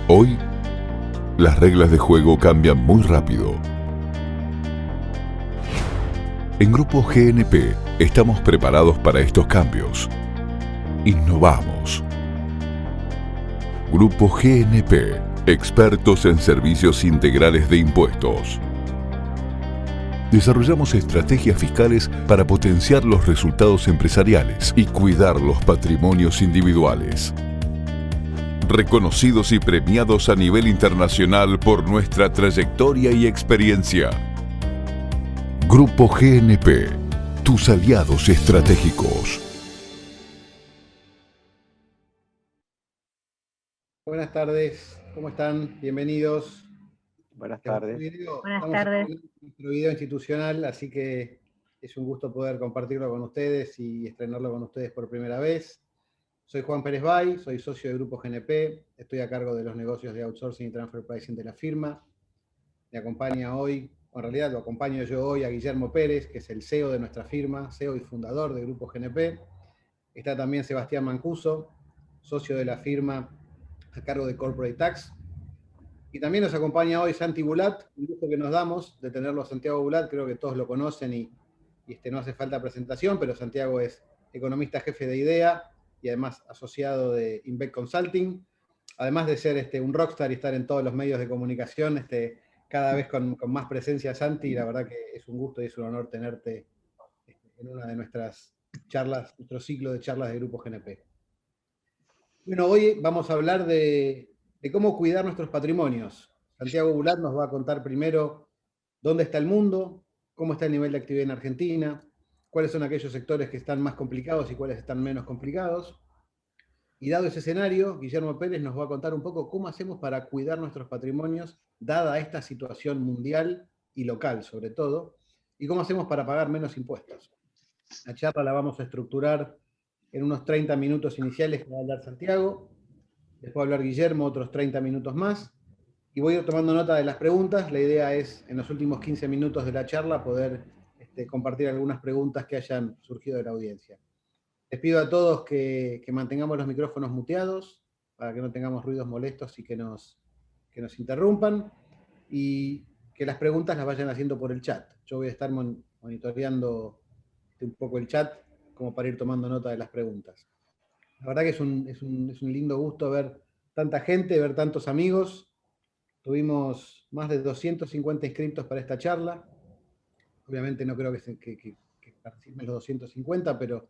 Hoy, las reglas de juego cambian muy rápido. En Grupo GNP estamos preparados para estos cambios. Innovamos. Grupo GNP, expertos en servicios integrales de impuestos. Desarrollamos estrategias fiscales para potenciar los resultados empresariales y cuidar los patrimonios individuales. Reconocidos y premiados a nivel internacional por nuestra trayectoria y experiencia. Grupo GNP, tus aliados estratégicos. Buenas tardes, ¿cómo están? Bienvenidos. Buenas tardes. Buenas tardes. Estamos en nuestro video institucional, así que es un gusto poder compartirlo con ustedes y estrenarlo con ustedes por primera vez. Soy Juan Pérez Bay, soy socio de Grupo GNP, estoy a cargo de los negocios de outsourcing y transfer pricing de la firma. Me acompaña hoy, o en realidad lo acompaño yo hoy a Guillermo Pérez, que es el CEO de nuestra firma, CEO y fundador de Grupo GNP. Está también Sebastián Mancuso, socio de la firma a cargo de Corporate Tax. Y también nos acompaña hoy Santi Bulat, un gusto que nos damos de tenerlo a Santiago Bulat, creo que todos lo conocen y no hace falta presentación, pero Santiago es economista jefe de IDEA y además asociado de Invec Consulting, además de ser un rockstar y estar en todos los medios de comunicación, cada vez con más presencia, Santi, y la verdad que es un gusto y es un honor tenerte en una de nuestras charlas, nuestro ciclo de charlas de Grupo GNP. Bueno, hoy vamos a hablar de cómo cuidar nuestros patrimonios. Santiago Bulat nos va a contar primero dónde está el mundo, cómo está el nivel de actividad en Argentina, cuáles son aquellos sectores que están más complicados y cuáles están menos complicados. Y dado ese escenario, Guillermo Pérez nos va a contar un poco cómo hacemos para cuidar nuestros patrimonios, dada esta situación mundial y local sobre todo, y cómo hacemos para pagar menos impuestos. La charla la vamos a estructurar en unos 30 minutos iniciales que va a hablar Santiago, después va a hablar Guillermo otros 30 minutos más, y voy a ir tomando nota de las preguntas. La idea es, en los últimos 15 minutos de la charla, poder compartir algunas preguntas que hayan surgido de la audiencia. Les pido a todos que mantengamos los micrófonos muteados, para que no tengamos ruidos molestos y que nos interrumpan, y que las preguntas las vayan haciendo por el chat. Yo voy a estar monitoreando un poco el chat, como para ir tomando nota de las preguntas. La verdad que es un lindo gusto ver tanta gente, ver tantos amigos. Tuvimos más de 250 inscritos para esta charla. Obviamente no creo que participen los 250, pero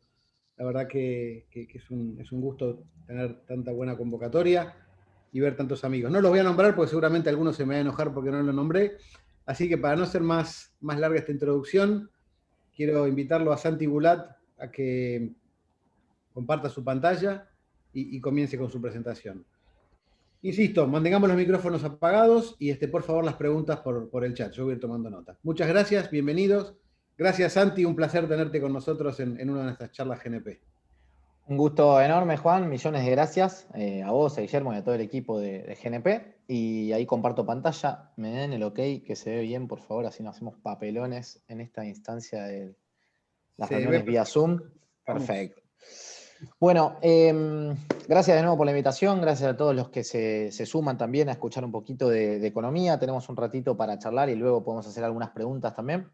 la verdad que es un gusto tener tanta buena convocatoria y ver tantos amigos. No los voy a nombrar porque seguramente algunos se me van a enojar porque no los nombré. Así que para no ser más larga esta introducción, quiero invitarlo a Santi Bulat a que comparta su pantalla y comience con su presentación. Insisto, mantengamos los micrófonos apagados y por favor las preguntas por el chat. Yo voy a ir tomando nota. Muchas gracias, bienvenidos. Gracias, Santi, un placer tenerte con nosotros en una de nuestras charlas GNP. Un gusto enorme, Juan, millones de gracias a vos, a Guillermo y a todo el equipo de GNP. Y ahí comparto pantalla, me den el ok, que se ve bien, por favor, así no hacemos papelones en esta instancia de las reuniones vía Zoom. Perfecto. Bueno, gracias de nuevo por la invitación, gracias a todos los que se suman también a escuchar un poquito de economía. Tenemos un ratito para charlar y luego podemos hacer algunas preguntas también.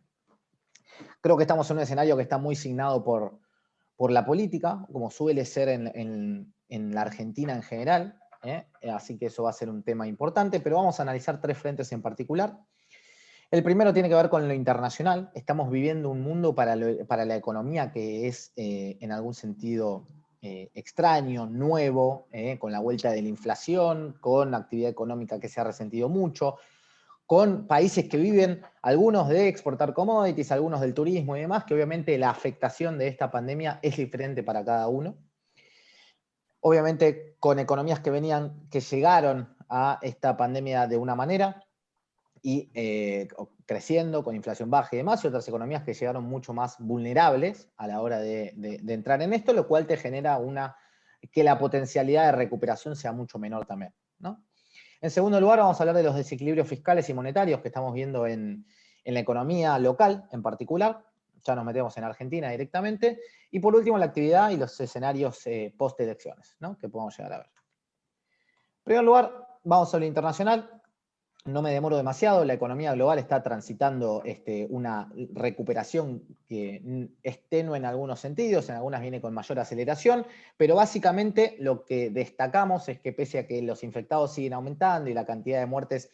Creo que estamos en un escenario que está muy signado por la política, como suele ser en la Argentina en general, así que eso va a ser un tema importante, pero vamos a analizar tres frentes en particular. El primero tiene que ver con lo internacional. Estamos viviendo un mundo para la economía que es en algún sentido extraño, nuevo, con la vuelta de la inflación, con actividad económica que se ha resentido mucho, con países que viven, algunos de exportar commodities, algunos del turismo y demás, que obviamente la afectación de esta pandemia es diferente para cada uno. Obviamente con economías que llegaron a esta pandemia de una manera y creciendo con inflación baja y demás, y otras economías que llegaron mucho más vulnerables a la hora de entrar en esto, lo cual te genera que la potencialidad de recuperación sea mucho menor también, ¿no? En segundo lugar, vamos a hablar de los desequilibrios fiscales y monetarios que estamos viendo en la economía local en particular. Ya nos metemos en Argentina directamente. Y por último, la actividad y los escenarios post-elecciones, ¿no?, que podemos llegar a ver. En primer lugar, vamos a lo internacional. No me demoro demasiado, la economía global está transitando una recuperación que es tenue en algunos sentidos, en algunas viene con mayor aceleración, pero básicamente lo que destacamos es que pese a que los infectados siguen aumentando y la cantidad de muertes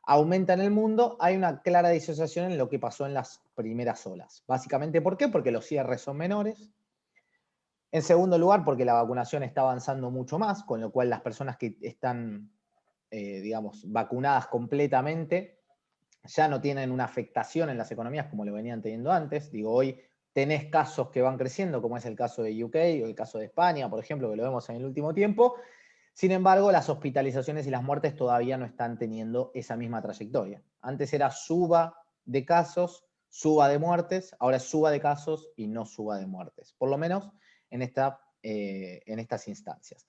aumenta en el mundo, hay una clara disociación en lo que pasó en las primeras olas. Básicamente, ¿por qué? Porque los cierres son menores. En segundo lugar, porque la vacunación está avanzando mucho más, con lo cual las personas que están digamos, vacunadas completamente, ya no tienen una afectación en las economías como lo venían teniendo antes. Digo, hoy tenés casos que van creciendo, como es el caso de UK o el caso de España, por ejemplo, que lo vemos en el último tiempo. Sin embargo, las hospitalizaciones y las muertes todavía no están teniendo esa misma trayectoria. Antes era suba de casos, suba de muertes, ahora es suba de casos y no suba de muertes, por lo menos en estas instancias.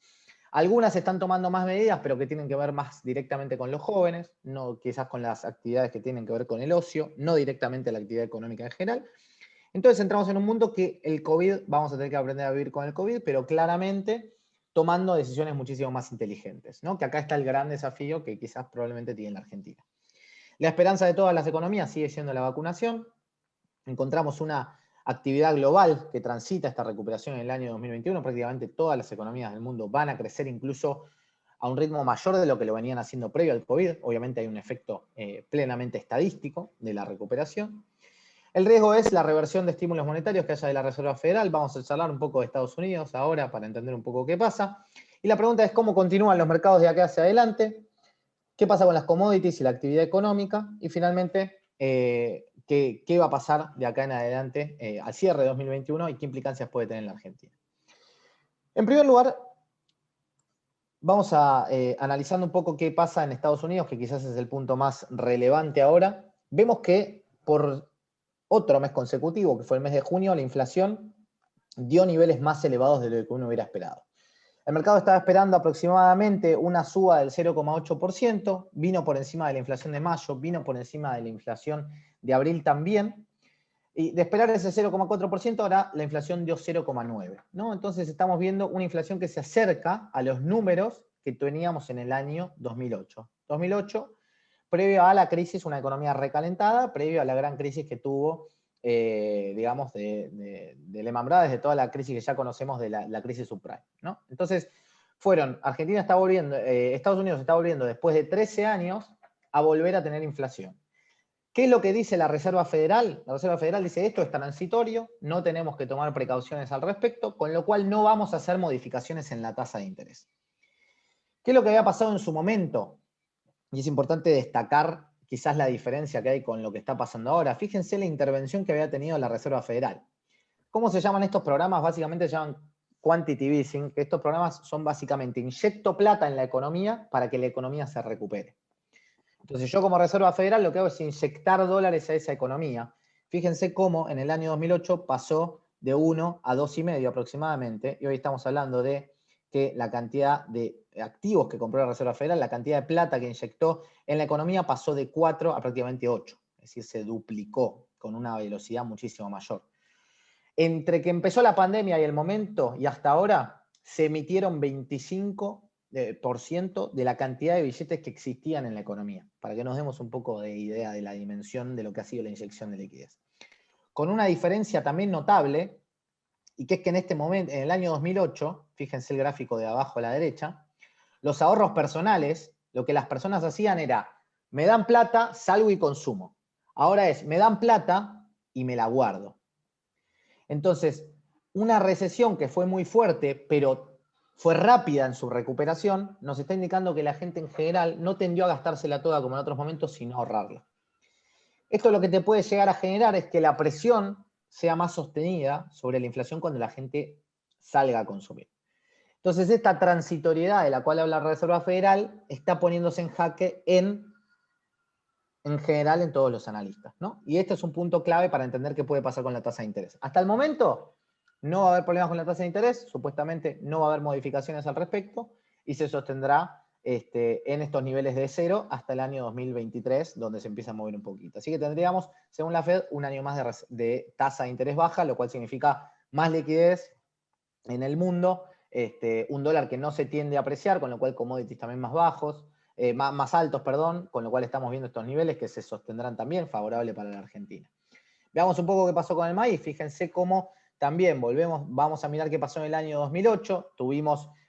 Algunas están tomando más medidas, pero que tienen que ver más directamente con los jóvenes, no quizás con las actividades que tienen que ver con el ocio, no directamente la actividad económica en general. Entonces entramos en un mundo que el COVID, vamos a tener que aprender a vivir con el COVID, pero claramente tomando decisiones muchísimo más inteligentes, ¿no? Que acá está el gran desafío que quizás probablemente tiene la Argentina. La esperanza de todas las economías sigue siendo la vacunación. Encontramos una actividad global que transita esta recuperación en el año 2021, prácticamente todas las economías del mundo van a crecer incluso a un ritmo mayor de lo que lo venían haciendo previo al COVID. Obviamente hay un efecto plenamente estadístico de la recuperación. El riesgo es la reversión de estímulos monetarios que haya de la Reserva Federal. Vamos a charlar un poco de Estados Unidos ahora para entender un poco qué pasa. Y la pregunta es cómo continúan los mercados de acá hacia adelante, qué pasa con las commodities y la actividad económica, y finalmente qué va a pasar de acá en adelante al cierre de 2021 y qué implicancias puede tener en la Argentina. En primer lugar, vamos a analizando un poco qué pasa en Estados Unidos, que quizás es el punto más relevante ahora. Vemos que por otro mes consecutivo, que fue el mes de junio, la inflación dio niveles más elevados de lo que uno hubiera esperado. El mercado estaba esperando aproximadamente una suba del 0,8%, vino por encima de la inflación de mayo, vino por encima de la inflación de abril también, y de esperar ese 0,4%, ahora la inflación dio 0,9%, ¿no? Entonces estamos viendo una inflación que se acerca a los números que teníamos en el año 2008. 2008, previo a la crisis, una economía recalentada, previo a la gran crisis que tuvo digamos, de Lehman Brothers, de toda la crisis que ya conocemos de la crisis subprime, ¿no? Entonces, Argentina está volviendo, Estados Unidos está volviendo después de 13 años a volver a tener inflación. ¿Qué es lo que dice la Reserva Federal? La Reserva Federal dice esto es transitorio, no tenemos que tomar precauciones al respecto, con lo cual no vamos a hacer modificaciones en la tasa de interés. ¿Qué es lo que había pasado en su momento? Y es importante destacar quizás la diferencia que hay con lo que está pasando ahora. Fíjense la intervención que había tenido la Reserva Federal. ¿Cómo se llaman estos programas? Básicamente se llaman quantitative easing, que estos programas son básicamente inyecto plata en la economía para que la economía se recupere. Entonces yo como Reserva Federal lo que hago es inyectar dólares a esa economía. Fíjense cómo en el año 2008 pasó de 1 a 2,5 aproximadamente, y hoy estamos hablando de que la cantidad de activos que compró la Reserva Federal, la cantidad de plata que inyectó en la economía pasó de 4 a prácticamente 8. Es decir, se duplicó con una velocidad muchísimo mayor. Entre que empezó la pandemia y el momento y hasta ahora, se emitieron 25% de la cantidad de billetes que existían en la economía, para que nos demos un poco de idea de la dimensión de lo que ha sido la inyección de liquidez. Con una diferencia también notable, y que es que en este momento, en el año 2008, fíjense el gráfico de abajo a la derecha, los ahorros personales, lo que las personas hacían era, me dan plata, salgo y consumo. Ahora es, me dan plata y me la guardo. Entonces, una recesión que fue muy fuerte, pero fue rápida en su recuperación, nos está indicando que la gente en general no tendió a gastársela toda como en otros momentos, sino a ahorrarla. Esto lo que te puede llegar a generar es que la presión sea más sostenida sobre la inflación cuando la gente salga a consumir. Entonces, esta transitoriedad de la cual habla la Reserva Federal está poniéndose en jaque en general en todos los analistas, ¿no? Y este es un punto clave para entender qué puede pasar con la tasa de interés. Hasta el momento no va a haber problemas con la tasa de interés, supuestamente no va a haber modificaciones al respecto y se sostendrá en estos niveles de 0 hasta el año 2023, donde se empieza a mover un poquito. Así que tendríamos, según la Fed, un año más de tasa de interés baja, lo cual significa más liquidez en el mundo, un dólar que no se tiende a apreciar, con lo cual commodities también más bajos, más altos, perdón, con lo cual estamos viendo estos niveles que se sostendrán también, favorable para la Argentina. Veamos un poco qué pasó con el maíz. Fíjense cómo también vamos a mirar qué pasó en el año 2008.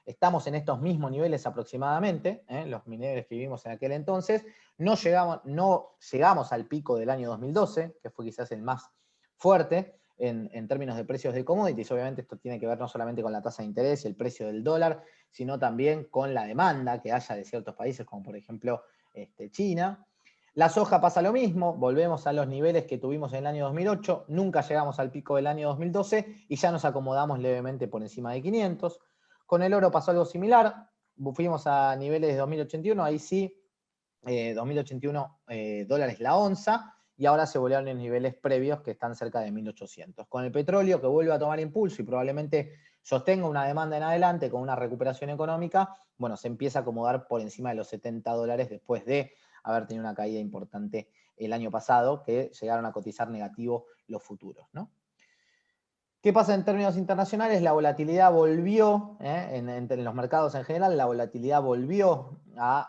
Estamos en estos mismos niveles aproximadamente, los niveles que vivimos en aquel entonces. No llegamos al pico del año 2012, que fue quizás el más fuerte en términos de precios de commodities. Obviamente esto tiene que ver no solamente con la tasa de interés y el precio del dólar, sino también con la demanda que haya de ciertos países, como por ejemplo China. La soja pasa lo mismo, volvemos a los niveles que tuvimos en el año 2008, nunca llegamos al pico del año 2012 y ya nos acomodamos levemente por encima de 500. Con el oro pasó algo similar, fuimos a niveles de 2081, ahí sí, 2081 dólares la onza, y ahora se volvieron en niveles previos que están cerca de 1800. Con el petróleo que vuelve a tomar impulso y probablemente sostenga una demanda en adelante con una recuperación económica, bueno, se empieza a acomodar por encima de los 70 dólares después de haber tenido una caída importante el año pasado, que llegaron a cotizar negativo los futuros, ¿no? ¿Qué pasa en términos internacionales? La volatilidad volvió, en los mercados en general, la volatilidad volvió a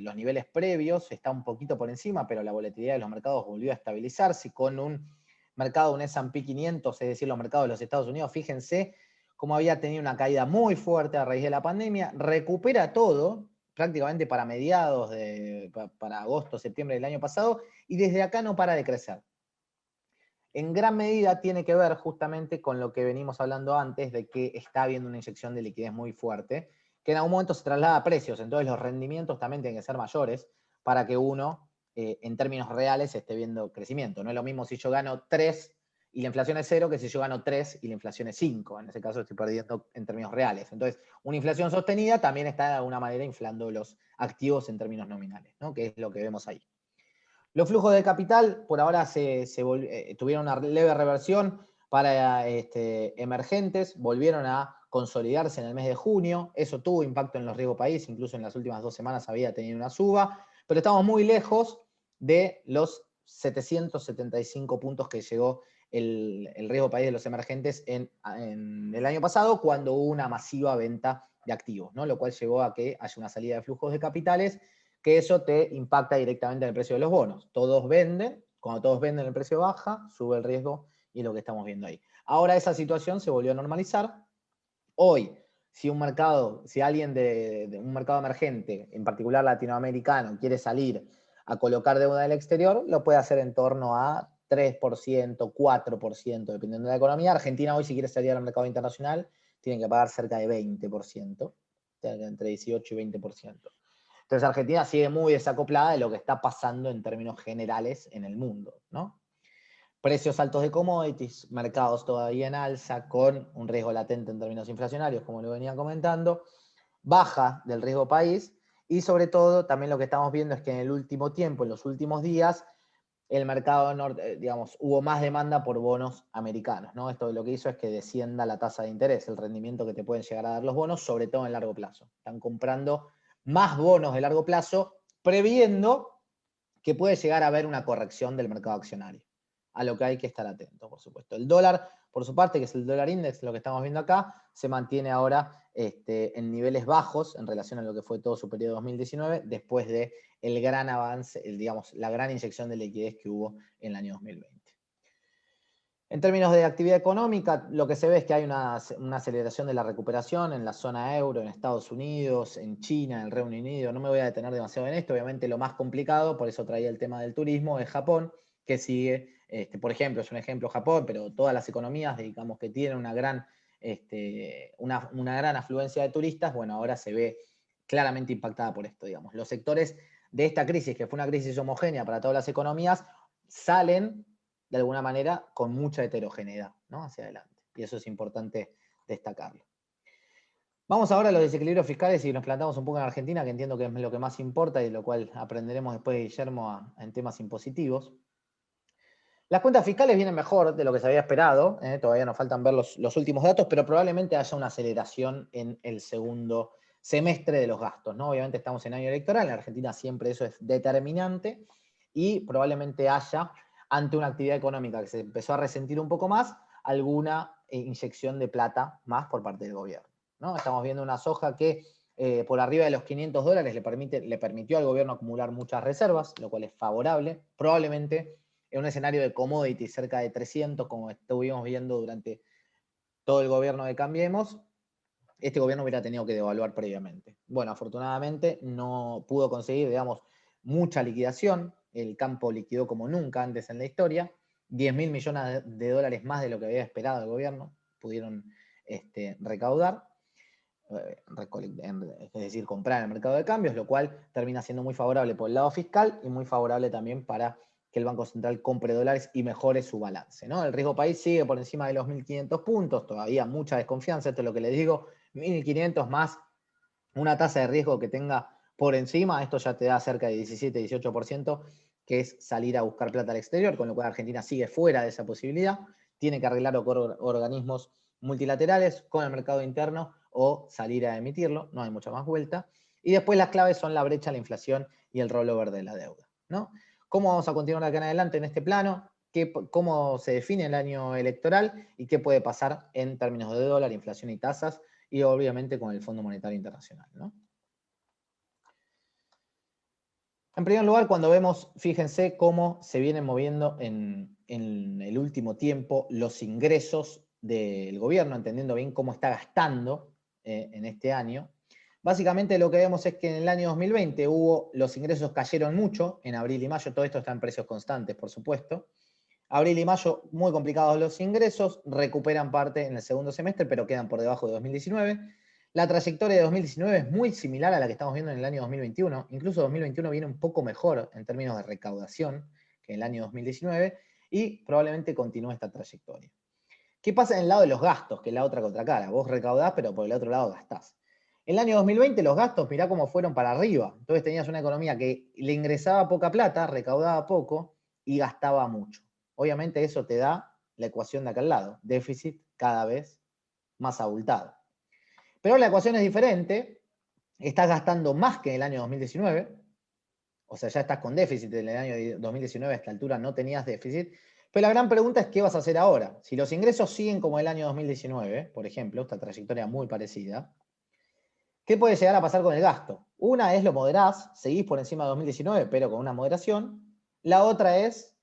los niveles previos, está un poquito por encima, pero la volatilidad de los mercados volvió a estabilizarse con un mercado, un S&P 500, es decir, los mercados de los Estados Unidos, fíjense cómo había tenido una caída muy fuerte a raíz de la pandemia, recupera todo, prácticamente para mediados, para agosto, septiembre del año pasado, y desde acá no para de crecer. En gran medida tiene que ver justamente con lo que venimos hablando antes, de que está habiendo una inyección de liquidez muy fuerte, que en algún momento se traslada a precios, entonces los rendimientos también tienen que ser mayores para que uno, en términos reales, esté viendo crecimiento. No es lo mismo si yo gano 3 y la inflación es 0 que si yo gano 3 y la inflación es 5. En ese caso estoy perdiendo en términos reales. Entonces, una inflación sostenida también está de alguna manera inflando los activos en términos nominales, ¿no? Que es lo que vemos ahí. Los flujos de capital por ahora tuvieron una leve reversión para emergentes, volvieron a consolidarse en el mes de junio, eso tuvo impacto en los riesgos país, incluso en las últimas 2 semanas había tenido una suba, pero estamos muy lejos de los 775 puntos que llegó el riesgo país de los emergentes en el año pasado, cuando hubo una masiva venta de activos, ¿no? Lo cual llevó a que haya una salida de flujos de capitales, que eso te impacta directamente en el precio de los bonos. Todos venden, cuando todos venden el precio baja, sube el riesgo y es lo que estamos viendo ahí. Ahora esa situación se volvió a normalizar. Hoy, si alguien de un mercado emergente, en particular latinoamericano, quiere salir a colocar deuda del exterior, lo puede hacer en torno a 3%, 4%, dependiendo de la economía. Argentina hoy, si quiere salir al mercado internacional, tiene que pagar cerca de 20%, entre 18 y 20%. Entonces Argentina sigue muy desacoplada de lo que está pasando en términos generales en el mundo, ¿no? Precios altos de commodities, mercados todavía en alza, con un riesgo latente en términos inflacionarios, como lo venía comentando, baja del riesgo país, y sobre todo también lo que estamos viendo es que en el último tiempo, en los últimos días, el mercado, hubo más demanda por bonos americanos, ¿no? Esto lo que hizo es que descienda la tasa de interés, el rendimiento que te pueden llegar a dar los bonos, sobre todo en largo plazo. Están comprando más bonos de largo plazo, previendo que puede llegar a haber una corrección del mercado accionario, a lo que hay que estar atento, por supuesto. El dólar, por su parte, que es el dólar index, lo que estamos viendo acá, se mantiene ahora en niveles bajos en relación a lo que fue todo su periodo 2019, después de el gran avance, la gran inyección de liquidez que hubo en el año 2020. En términos de actividad económica, lo que se ve es que hay una aceleración de la recuperación en la zona euro, en Estados Unidos, en China, en el Reino Unido. No me voy a detener demasiado en esto. Obviamente lo más complicado, por eso traía el tema del turismo, es Japón, que sigue, por ejemplo, es un ejemplo Japón, pero todas las economías, digamos, que tienen una gran afluencia de turistas, bueno, ahora se ve claramente impactada por esto, digamos. Los sectores de esta crisis, que fue una crisis homogénea para todas las economías, salen de alguna manera con mucha heterogeneidad, ¿no? Hacia adelante. Y eso es importante destacarlo. Vamos ahora a los desequilibrios fiscales y nos plantamos un poco en Argentina, que entiendo que es lo que más importa y de lo cual aprenderemos después de Guillermo en temas impositivos. Las cuentas fiscales vienen mejor de lo que se había esperado, todavía nos faltan ver los últimos datos, pero probablemente haya una aceleración en el segundo semestre de los gastos, ¿no? Obviamente estamos en año electoral, en Argentina siempre eso es determinante, y probablemente haya, ante una actividad económica que se empezó a resentir un poco más, alguna inyección de plata más por parte del gobierno, ¿no? Estamos viendo una soja que por arriba de los $500 le permitió al gobierno acumular muchas reservas, lo cual es favorable. Probablemente en un escenario de commodity cerca de 300, como estuvimos viendo durante todo el gobierno de Cambiemos, este gobierno hubiera tenido que devaluar previamente. Bueno, afortunadamente no pudo conseguir, digamos, mucha liquidación. El campo liquidó como nunca antes en la historia. 10.000 millones de dólares más de lo que había esperado el gobierno pudieron recaudar, es decir, comprar en el mercado de cambios, lo cual termina siendo muy favorable por el lado fiscal y muy favorable también para que el Banco Central compre dólares y mejore su balance, ¿no? El riesgo país sigue por encima de los 1.500 puntos, todavía mucha desconfianza, esto es lo que les digo, 1.500 más una tasa de riesgo que tenga por encima, esto ya te da cerca de 17-18%, que es salir a buscar plata al exterior, con lo cual Argentina sigue fuera de esa posibilidad, tiene que arreglar organismos multilaterales con el mercado interno o salir a emitirlo, no hay mucha más vuelta. Y después las claves son la brecha, la inflación y el rollover de la deuda, ¿no? ¿Cómo vamos a continuar acá en adelante en este plano? ¿Cómo se define el año electoral y qué puede pasar en términos de dólar, inflación y tasas? Y obviamente con el Fondo Monetario Internacional, ¿no? En primer lugar, cuando vemos, fíjense cómo se vienen moviendo en el último tiempo los ingresos del gobierno, entendiendo bien cómo está gastando en este año. Básicamente lo que vemos es que en el año 2020 los ingresos cayeron mucho, en abril y mayo, todo esto está en precios constantes, por supuesto. Abril y mayo, muy complicados los ingresos, recuperan parte en el segundo semestre, pero quedan por debajo de 2019. La trayectoria de 2019 es muy similar a la que estamos viendo en el año 2021. Incluso 2021 viene un poco mejor en términos de recaudación que en el año 2019 y probablemente continúe esta trayectoria. ¿Qué pasa en el lado de los gastos? Que es la otra contracara. Vos recaudás, pero por el otro lado gastás. En el año 2020 los gastos, mirá cómo fueron para arriba. Entonces tenías una economía que le ingresaba poca plata, recaudaba poco y gastaba mucho. Obviamente eso te da la ecuación de acá al lado, déficit cada vez más abultado. Pero la ecuación es diferente, estás gastando más que en el año 2019, o sea, ya estás con déficit, en el año 2019 a esta altura no tenías déficit, pero la gran pregunta es ¿qué vas a hacer ahora? Si los ingresos siguen como el año 2019, por ejemplo, esta trayectoria muy parecida, ¿qué puede llegar a pasar con el gasto? Una es lo moderás, seguís por encima de 2019, pero con una moderación. La otra es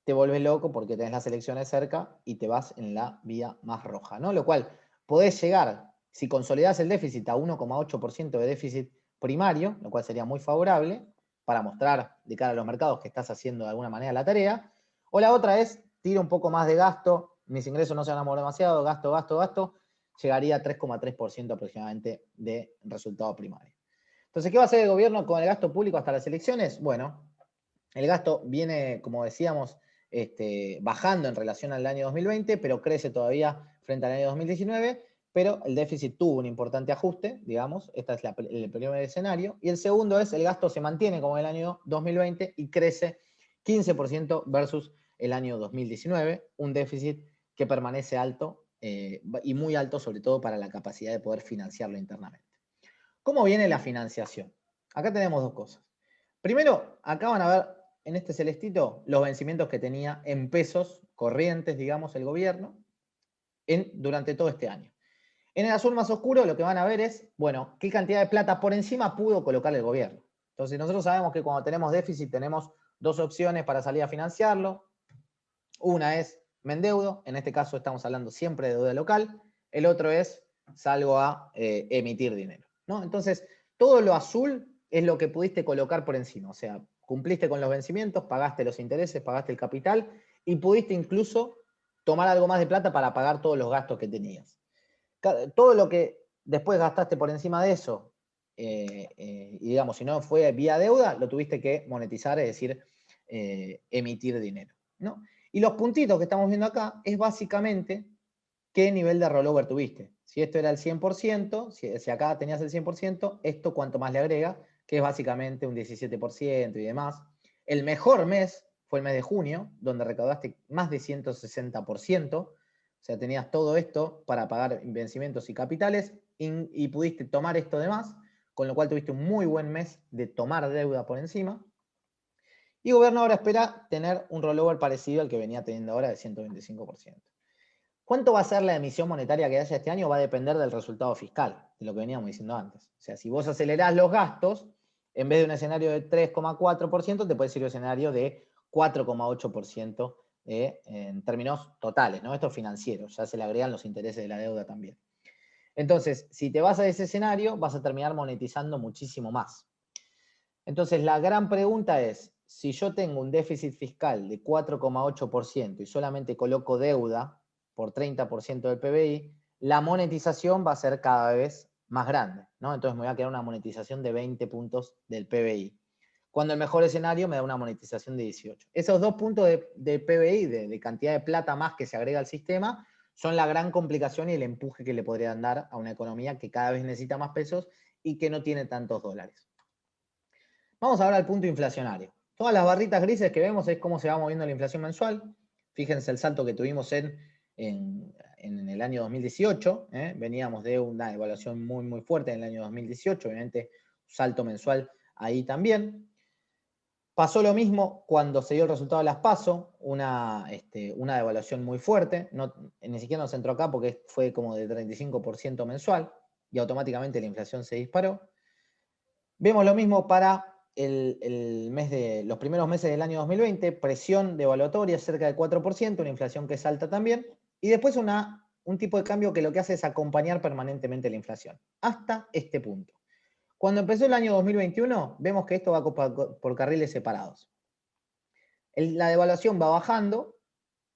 te volvés loco porque tenés las elecciones cerca y te vas en la vía más roja, ¿no? Lo cual podés llegar, si consolidás el déficit, a 1,8% de déficit primario, lo cual sería muy favorable para mostrar de cara a los mercados que estás haciendo de alguna manera la tarea. O la otra es, tiro un poco más de gasto, mis ingresos no se van a mover demasiado, gasto, llegaría a 3,3% aproximadamente de resultado primario. Entonces, ¿qué va a hacer el gobierno con el gasto público hasta las elecciones? Bueno, el gasto viene, como decíamos, bajando en relación al año 2020, pero crece todavía frente al año 2019, pero el déficit tuvo un importante ajuste, digamos, este es el primer escenario, y el segundo es el gasto se mantiene como el año 2020 y crece 15% versus el año 2019, un déficit que permanece alto y muy alto sobre todo para la capacidad de poder financiarlo internamente. ¿Cómo viene la financiación? Acá tenemos dos cosas. Primero, acá van a ver en este celestito los vencimientos que tenía en pesos corrientes, digamos, el gobierno durante todo este año. En el azul más oscuro lo que van a ver es, bueno, qué cantidad de plata por encima pudo colocar el gobierno. Entonces nosotros sabemos que cuando tenemos déficit tenemos dos opciones para salir a financiarlo. Una es me endeudo, en este caso estamos hablando siempre de deuda local. El otro es salgo a emitir dinero, ¿no? Entonces, todo lo azul es lo que pudiste colocar por encima. O sea, cumpliste con los vencimientos, pagaste los intereses, pagaste el capital y pudiste incluso tomar algo más de plata para pagar todos los gastos que tenías. Todo lo que después gastaste por encima de eso, y digamos, si no fue vía deuda, lo tuviste que monetizar, es decir, emitir dinero, ¿no? Y los puntitos que estamos viendo acá es básicamente qué nivel de rollover tuviste. Si esto era el 100%, si acá tenías el 100%, esto cuánto más le agrega, que es básicamente un 17% y demás. El mejor mes fue el mes de junio, donde recaudaste más de 160%, o sea, tenías todo esto para pagar vencimientos y capitales y pudiste tomar esto de más, con lo cual tuviste un muy buen mes de tomar deuda por encima. Y gobierno ahora espera tener un rollover parecido al que venía teniendo ahora de 125%. ¿Cuánto va a ser la emisión monetaria que haya este año? Va a depender del resultado fiscal, de lo que veníamos diciendo antes. O sea, si vos acelerás los gastos, en vez de un escenario de 3,4%, te puede ser un escenario de 4,8% en términos totales, ¿no? Esto es financiero, ya se le agregan los intereses de la deuda también. Entonces, si te vas a ese escenario, vas a terminar monetizando muchísimo más. Entonces, la gran pregunta es, si yo tengo un déficit fiscal de 4,8% y solamente coloco deuda por 30% del PBI, la monetización va a ser cada vez más grande, ¿no? Entonces me voy a quedar una monetización de 20 puntos del PBI. Cuando el mejor escenario me da una monetización de 18. Esos 2 puntos de PBI, de cantidad de plata más que se agrega al sistema, son la gran complicación y el empuje que le podrían dar a una economía que cada vez necesita más pesos y que no tiene tantos dólares. Vamos ahora al punto inflacionario. Todas las barritas grises que vemos es cómo se va moviendo la inflación mensual. Fíjense el salto que tuvimos en el año 2018. Veníamos de una evaluación muy fuerte en el año 2018, obviamente un salto mensual ahí también. Pasó lo mismo cuando se dio el resultado de las PASO, una devaluación muy fuerte, ni siquiera nos entró acá porque fue como de 35% mensual y automáticamente la inflación se disparó. Vemos lo mismo para los primeros meses del año 2020, presión devaluatoria cerca del 4%, una inflación que salta también, y después un tipo de cambio que lo que hace es acompañar permanentemente la inflación, hasta este punto. Cuando empezó el año 2021, vemos que esto va por carriles separados. La devaluación va bajando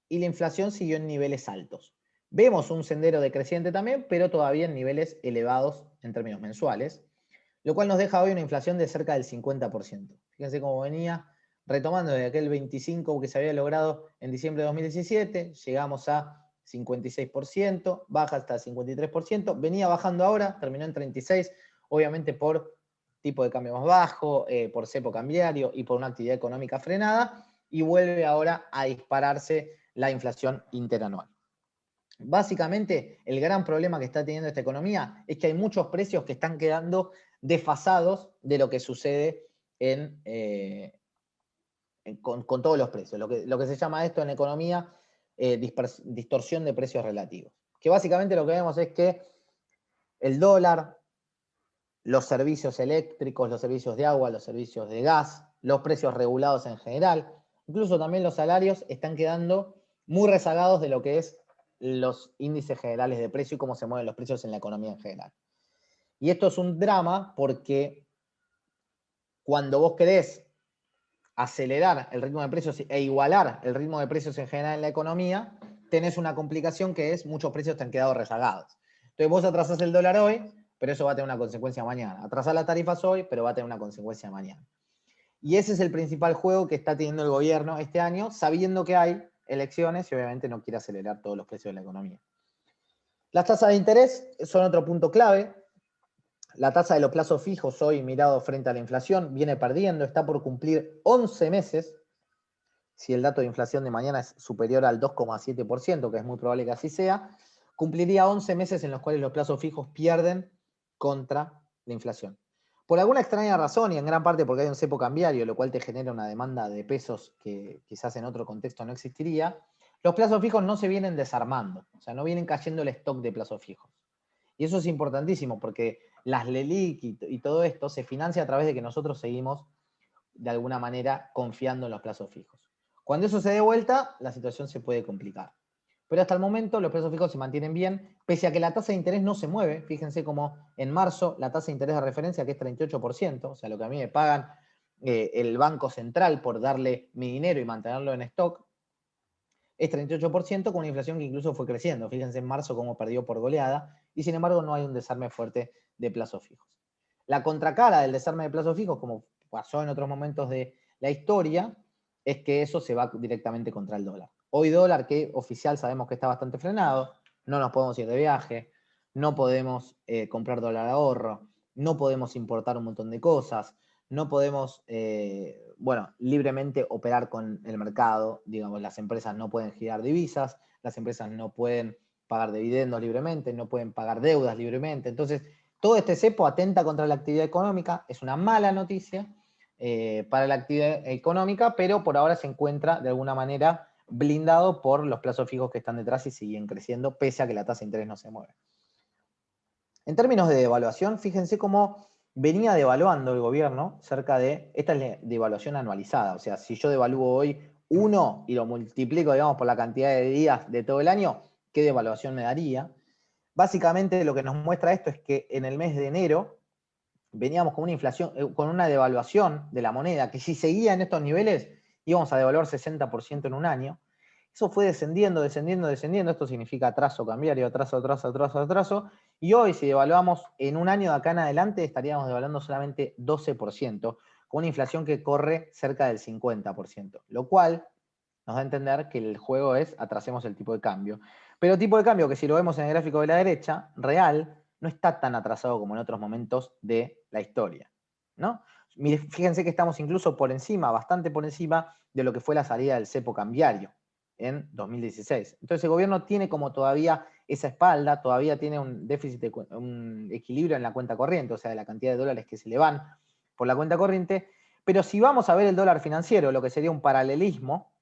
y la inflación siguió en niveles altos. Vemos un sendero decreciente también, pero todavía en niveles elevados en términos mensuales, lo cual nos deja hoy una inflación de cerca del 50%. Fíjense cómo venía retomando desde aquel 25% que se había logrado en diciembre de 2017, llegamos a 56%, baja hasta el 53%, venía bajando ahora, terminó en 36%, obviamente por tipo de cambio más bajo, por cepo cambiario y por una actividad económica frenada, y vuelve ahora a dispararse la inflación interanual. Básicamente, el gran problema que está teniendo esta economía es que hay muchos precios que están quedando desfasados de lo que sucede con todos los precios. Lo que se llama esto en economía distorsión de precios relativos. Que básicamente lo que vemos es que el dólar, los servicios eléctricos, los servicios de agua, los servicios de gas, los precios regulados en general, incluso también los salarios están quedando muy rezagados de lo que es los índices generales de precio y cómo se mueven los precios en la economía en general. Y esto es un drama porque cuando vos querés acelerar el ritmo de precios e igualar el ritmo de precios en general en la economía, tenés una complicación que es muchos precios te han quedado rezagados. Entonces vos atrasás el dólar hoy, pero eso va a tener una consecuencia mañana. Atrasás las tarifas hoy, pero va a tener una consecuencia mañana. Y ese es el principal juego que está teniendo el gobierno este año, sabiendo que hay elecciones y obviamente no quiere acelerar todos los precios de la economía. Las tasas de interés son otro punto clave. La tasa de los plazos fijos hoy mirado frente a la inflación viene perdiendo, está por cumplir 11 meses. Si el dato de inflación de mañana es superior al 2,7%, que es muy probable que así sea, cumpliría 11 meses en los cuales los plazos fijos pierden contra la inflación. Por alguna extraña razón, y en gran parte porque hay un cepo cambiario, lo cual te genera una demanda de pesos que quizás en otro contexto no existiría, los plazos fijos no se vienen desarmando, o sea, no vienen cayendo el stock de plazos fijos. Y eso es importantísimo porque las LELIQ y todo esto se financia a través de que nosotros seguimos de alguna manera confiando en los plazos fijos. Cuando eso se dé vuelta, la situación se puede complicar. Pero hasta el momento los plazos fijos se mantienen bien, pese a que la tasa de interés no se mueve. Fíjense como en marzo la tasa de interés de referencia, que es 38%, o sea, lo que a mí me pagan el Banco Central por darle mi dinero y mantenerlo en stock, es 38%, con una inflación que incluso fue creciendo. Fíjense en marzo cómo perdió por goleada, y sin embargo no hay un desarme fuerte de plazos fijos. La contracara del desarme de plazos fijos, como pasó en otros momentos de la historia, es que eso se va directamente contra el dólar. Hoy dólar que oficial sabemos que está bastante frenado, no nos podemos ir de viaje, no podemos comprar dólar ahorro, no podemos importar un montón de cosas, no podemos, libremente operar con el mercado, digamos, las empresas no pueden girar divisas, las empresas no pueden pagar dividendos libremente, no pueden pagar deudas libremente. Entonces, todo este cepo atenta contra la actividad económica, es una mala noticia para la actividad económica, pero por ahora se encuentra de alguna manera blindado por los plazos fijos que están detrás y siguen creciendo, pese a que la tasa de interés no se mueve. En términos de devaluación, fíjense cómo venía devaluando el gobierno cerca de, esta es la devaluación anualizada, o sea, si yo devalúo hoy 1 y lo multiplico, digamos, por la cantidad de días de todo el año, ¿qué devaluación me daría? Básicamente lo que nos muestra esto es que en el mes de enero veníamos con una inflación, con una devaluación de la moneda, que si seguía en estos niveles íbamos a devaluar 60% en un año. Eso fue descendiendo, descendiendo, descendiendo. Esto significa atraso cambiario, atraso, atraso, atraso, atraso. Y hoy, si devaluamos en un año de acá en adelante, estaríamos devaluando solamente 12%, con una inflación que corre cerca del 50%, lo cual nos da a entender que el juego es atrasemos el tipo de cambio. Pero tipo de cambio que si lo vemos en el gráfico de la derecha, real, no está tan atrasado como en otros momentos de la historia, ¿no? Fíjense que estamos incluso por encima, bastante por encima de lo que fue la salida del cepo cambiario en 2016. Entonces el gobierno tiene como todavía esa espalda, todavía tiene un déficit, un equilibrio en la cuenta corriente, o sea, de la cantidad de dólares que se le van por la cuenta corriente, pero si vamos a ver el dólar financiero, lo que sería un paralelismo,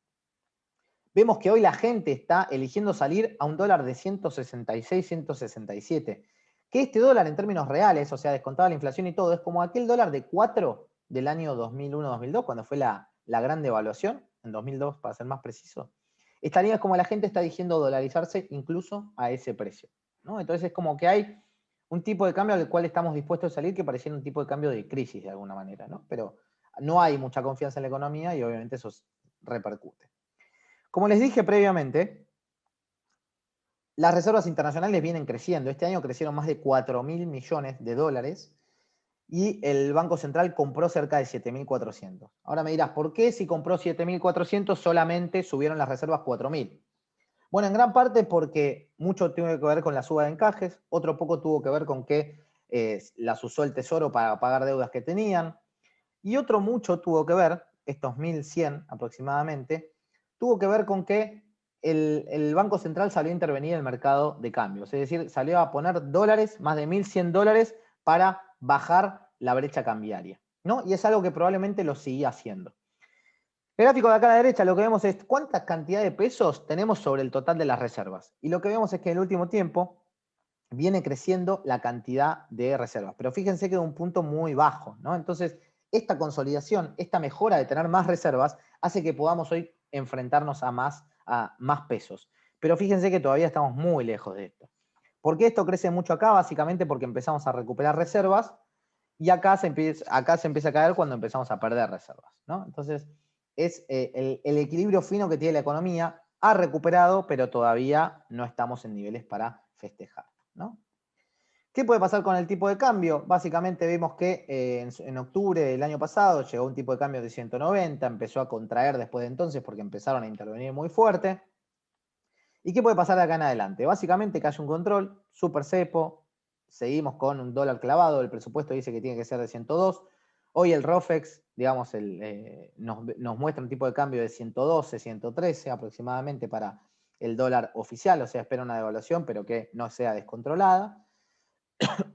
vemos que hoy la gente está eligiendo salir a un dólar de 166, 167. Que este dólar en términos reales, o sea, descontada la inflación y todo, es como aquel dólar de 4 del año 2001-2002, cuando fue la gran devaluación, en 2002 para ser más preciso. Estaría como la gente está eligiendo dolarizarse incluso a ese precio, ¿no? Entonces es como que hay un tipo de cambio al cual estamos dispuestos a salir que pareciera un tipo de cambio de crisis de alguna manera, ¿no? Pero no hay mucha confianza en la economía y obviamente eso repercute. Como les dije previamente, las reservas internacionales vienen creciendo. Este año crecieron más de 4.000 millones de dólares y el Banco Central compró cerca de 7.400. Ahora me dirás, ¿por qué si compró 7.400 solamente subieron las reservas 4.000? Bueno, en gran parte porque mucho tuvo que ver con la suba de encajes, otro poco tuvo que ver con que las usó el Tesoro para pagar deudas que tenían, y otro mucho tuvo que ver, estos 1.100 aproximadamente, tuvo que ver con que el Banco Central salió a intervenir en el mercado de cambios, es decir, salió a poner dólares, más de 1.100 dólares, para bajar la brecha cambiaria, ¿no? Y es algo que probablemente lo seguía haciendo. El gráfico de acá a la derecha lo que vemos es cuánta cantidad de pesos tenemos sobre el total de las reservas. Y lo que vemos es que en el último tiempo viene creciendo la cantidad de reservas. Pero fíjense que es un punto muy bajo, ¿no? Entonces, esta consolidación, esta mejora de tener más reservas, hace que podamos hoy enfrentarnos a más pesos. Pero fíjense que todavía estamos muy lejos de esto. ¿Por qué esto crece mucho acá? Básicamente porque empezamos a recuperar reservas y acá se empieza a caer cuando empezamos a perder reservas, ¿no? Entonces, es el equilibrio fino que tiene la economía, ha recuperado, pero todavía no estamos en niveles para festejar, ¿no? ¿Qué puede pasar con el tipo de cambio? Básicamente vemos que en octubre del año pasado llegó un tipo de cambio de 190, empezó a contraer después de entonces porque empezaron a intervenir muy fuerte. ¿Y qué puede pasar de acá en adelante? Básicamente que haya un control, super cepo, seguimos con un dólar clavado, el presupuesto dice que tiene que ser de 102. Hoy el ROFEX, digamos, nos muestra un tipo de cambio de 112, 113 aproximadamente para el dólar oficial, o sea, espera una devaluación, pero que no sea descontrolada.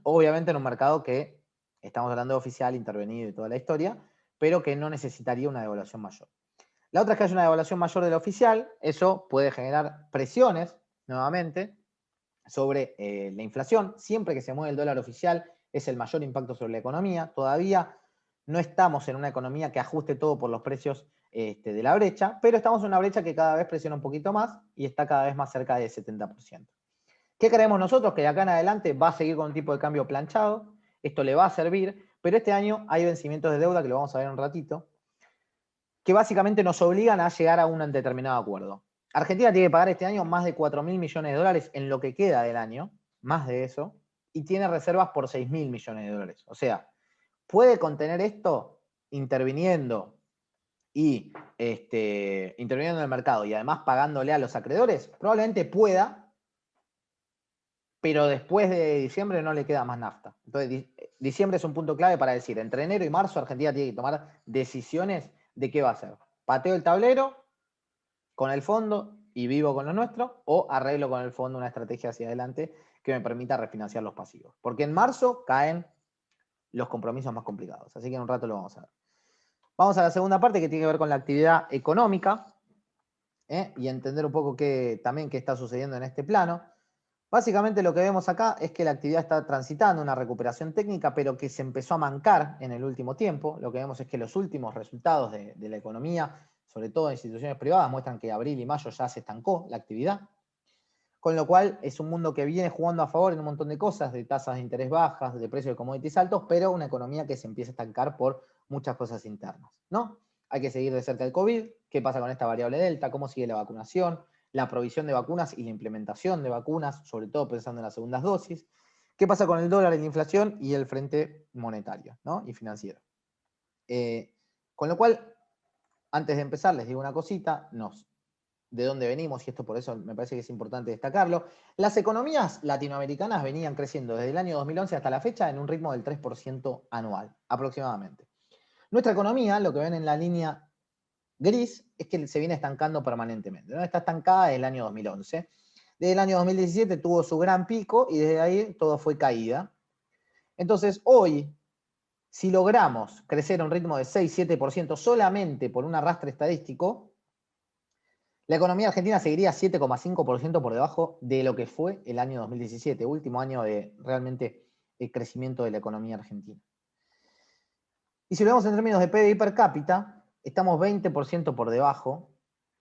Obviamente en un mercado que estamos hablando de oficial, intervenido y toda la historia, pero que no necesitaría una devaluación mayor. La otra es que haya una devaluación mayor del oficial, eso puede generar presiones, nuevamente, sobre la inflación. Siempre que se mueve el dólar oficial es el mayor impacto sobre la economía. Todavía no estamos en una economía que ajuste todo por los precios de la brecha, pero estamos en una brecha que cada vez presiona un poquito más y está cada vez más cerca del 70%. ¿Qué creemos nosotros? Que de acá en adelante va a seguir con un tipo de cambio planchado, esto le va a servir, pero este año hay vencimientos de deuda, que lo vamos a ver en un ratito, que básicamente nos obligan a llegar a un determinado acuerdo. Argentina tiene que pagar este año más de 4.000 millones de dólares en lo que queda del año, más de eso, y tiene reservas por 6.000 millones de dólares. O sea, ¿puede contener esto interviniendo y interviniendo en el mercado y además pagándole a los acreedores? Probablemente pueda, pero después de diciembre no le queda más nafta. Entonces, diciembre es un punto clave para decir, entre enero y marzo Argentina tiene que tomar decisiones de qué va a hacer. ¿Pateo el tablero con el fondo y vivo con lo nuestro? ¿O arreglo con el fondo una estrategia hacia adelante que me permita refinanciar los pasivos? Porque en marzo caen los compromisos más complicados. Así que en un rato lo vamos a ver. Vamos a la segunda parte que tiene que ver con la actividad económica. y entender un poco también qué está sucediendo en este plano. Básicamente lo que vemos acá es que la actividad está transitando una recuperación técnica, pero que se empezó a mancar en el último tiempo. Lo que vemos es que los últimos resultados de la economía, sobre todo en instituciones privadas, muestran que abril y mayo ya se estancó la actividad. Con lo cual es un mundo que viene jugando a favor en un montón de cosas, de tasas de interés bajas, de precios de commodities altos, pero una economía que se empieza a estancar por muchas cosas internas, ¿no? Hay que seguir de cerca el COVID, qué pasa con esta variable delta, cómo sigue la vacunación, la provisión de vacunas y la implementación de vacunas, sobre todo pensando en las segundas dosis, qué pasa con el dólar y la inflación y el frente monetario, ¿no? Y financiero. Con lo cual, antes de empezar, les digo una cosita, de dónde venimos, y esto por eso me parece que es importante destacarlo. Las economías latinoamericanas venían creciendo desde el año 2011 hasta la fecha en un ritmo del 3% anual, aproximadamente. Nuestra economía, lo que ven en la línea gris, es que se viene estancando permanentemente, ¿no? Está estancada desde el año 2011. Desde el año 2017 tuvo su gran pico y desde ahí todo fue caída. Entonces, hoy, si logramos crecer a un ritmo de 6-7% solamente por un arrastre estadístico, la economía argentina seguiría 7,5% por debajo de lo que fue el año 2017, último año de realmente el crecimiento de la economía argentina. Y si lo vemos en términos de PBI per cápita, estamos 20% por debajo,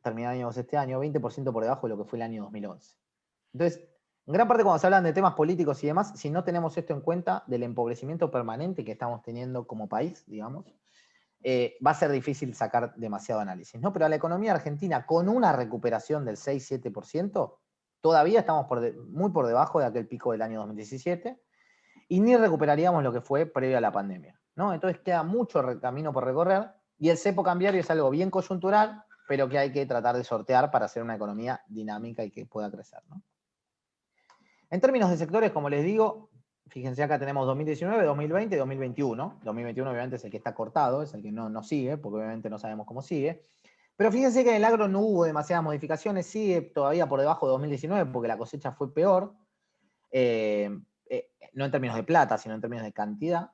terminamos este año, 20% por debajo de lo que fue el año 2011. Entonces, en gran parte cuando se hablan de temas políticos y demás, si no tenemos esto en cuenta del empobrecimiento permanente que estamos teniendo como país, digamos, va a ser difícil sacar demasiado análisis, ¿no? Pero a la economía argentina, con una recuperación del 6-7%, todavía estamos muy por debajo de aquel pico del año 2017, y ni recuperaríamos lo que fue previo a la pandemia, ¿no? Entonces queda mucho camino por recorrer, y el cepo cambiario es algo bien coyuntural, pero que hay que tratar de sortear para hacer una economía dinámica y que pueda crecer, ¿no? En términos de sectores, como les digo, fíjense acá tenemos 2019, 2020 y 2021. 2021 obviamente es el que está cortado, es el que no sigue, porque obviamente no sabemos cómo sigue. Pero fíjense que en el agro no hubo demasiadas modificaciones, sigue todavía por debajo de 2019 porque la cosecha fue peor, no en términos de plata, sino en términos de cantidad.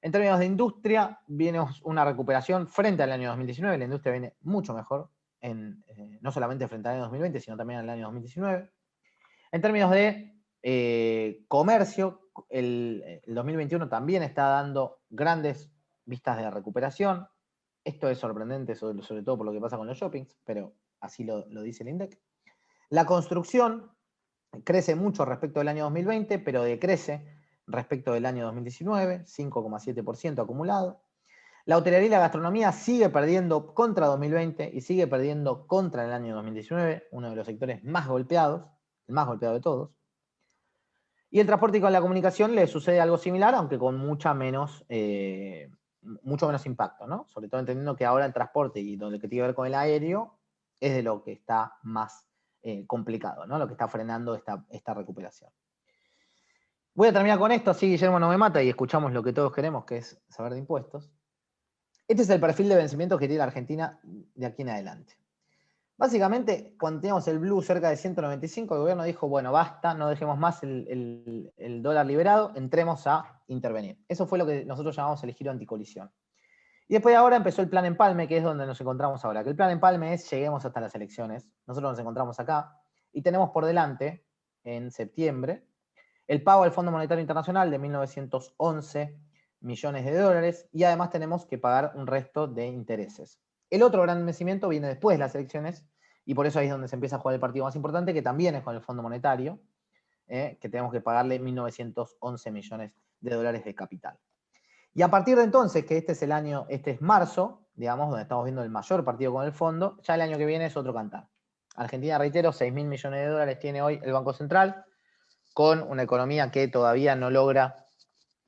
En términos de industria, viene una recuperación frente al año 2019, la industria viene mucho mejor, no solamente frente al año 2020, sino también al año 2019. En términos de comercio, el 2021 también está dando grandes vistas de recuperación. Esto es sorprendente, sobre todo por lo que pasa con los shoppings, pero así lo dice el INDEC. La construcción crece mucho respecto del año 2020, pero decrece respecto del año 2019, 5,7% acumulado. La hotelería y la gastronomía sigue perdiendo contra 2020 y sigue perdiendo contra el año 2019, uno de los sectores más golpeados, el más golpeado de todos. Y el transporte y con la comunicación le sucede algo similar, aunque con mucho menos impacto, ¿no? Sobre todo entendiendo que ahora el transporte y lo que tiene que ver con el aéreo es de lo que está más complicado, ¿no? Lo que está frenando esta recuperación. Voy a terminar con esto, así Guillermo no me mata y escuchamos lo que todos queremos, que es saber de impuestos. Este es el perfil de vencimientos que tiene la Argentina de aquí en adelante. Básicamente, cuando teníamos el blue cerca de 195, el gobierno dijo, bueno, basta, no dejemos más el dólar liberado, entremos a intervenir. Eso fue lo que nosotros llamamos el giro anticolisión. Y después de ahora empezó el plan empalme, que es donde nos encontramos ahora. Que el plan empalme es, lleguemos hasta las elecciones, nosotros nos encontramos acá, y tenemos por delante, en septiembre, el pago al Fondo Monetario Internacional de 1.911 millones de dólares, y además tenemos que pagar un resto de intereses. El otro gran vencimiento viene después de las elecciones, y por eso ahí es donde se empieza a jugar el partido más importante, que también es con el Fondo Monetario, que tenemos que pagarle 1.911 millones de dólares de capital. Y a partir de entonces, que este es marzo, digamos, donde estamos viendo el mayor partido con el fondo, ya el año que viene es otro cantar. Argentina, reitero, 6.000 millones de dólares tiene hoy el Banco Central, con una economía que todavía no logra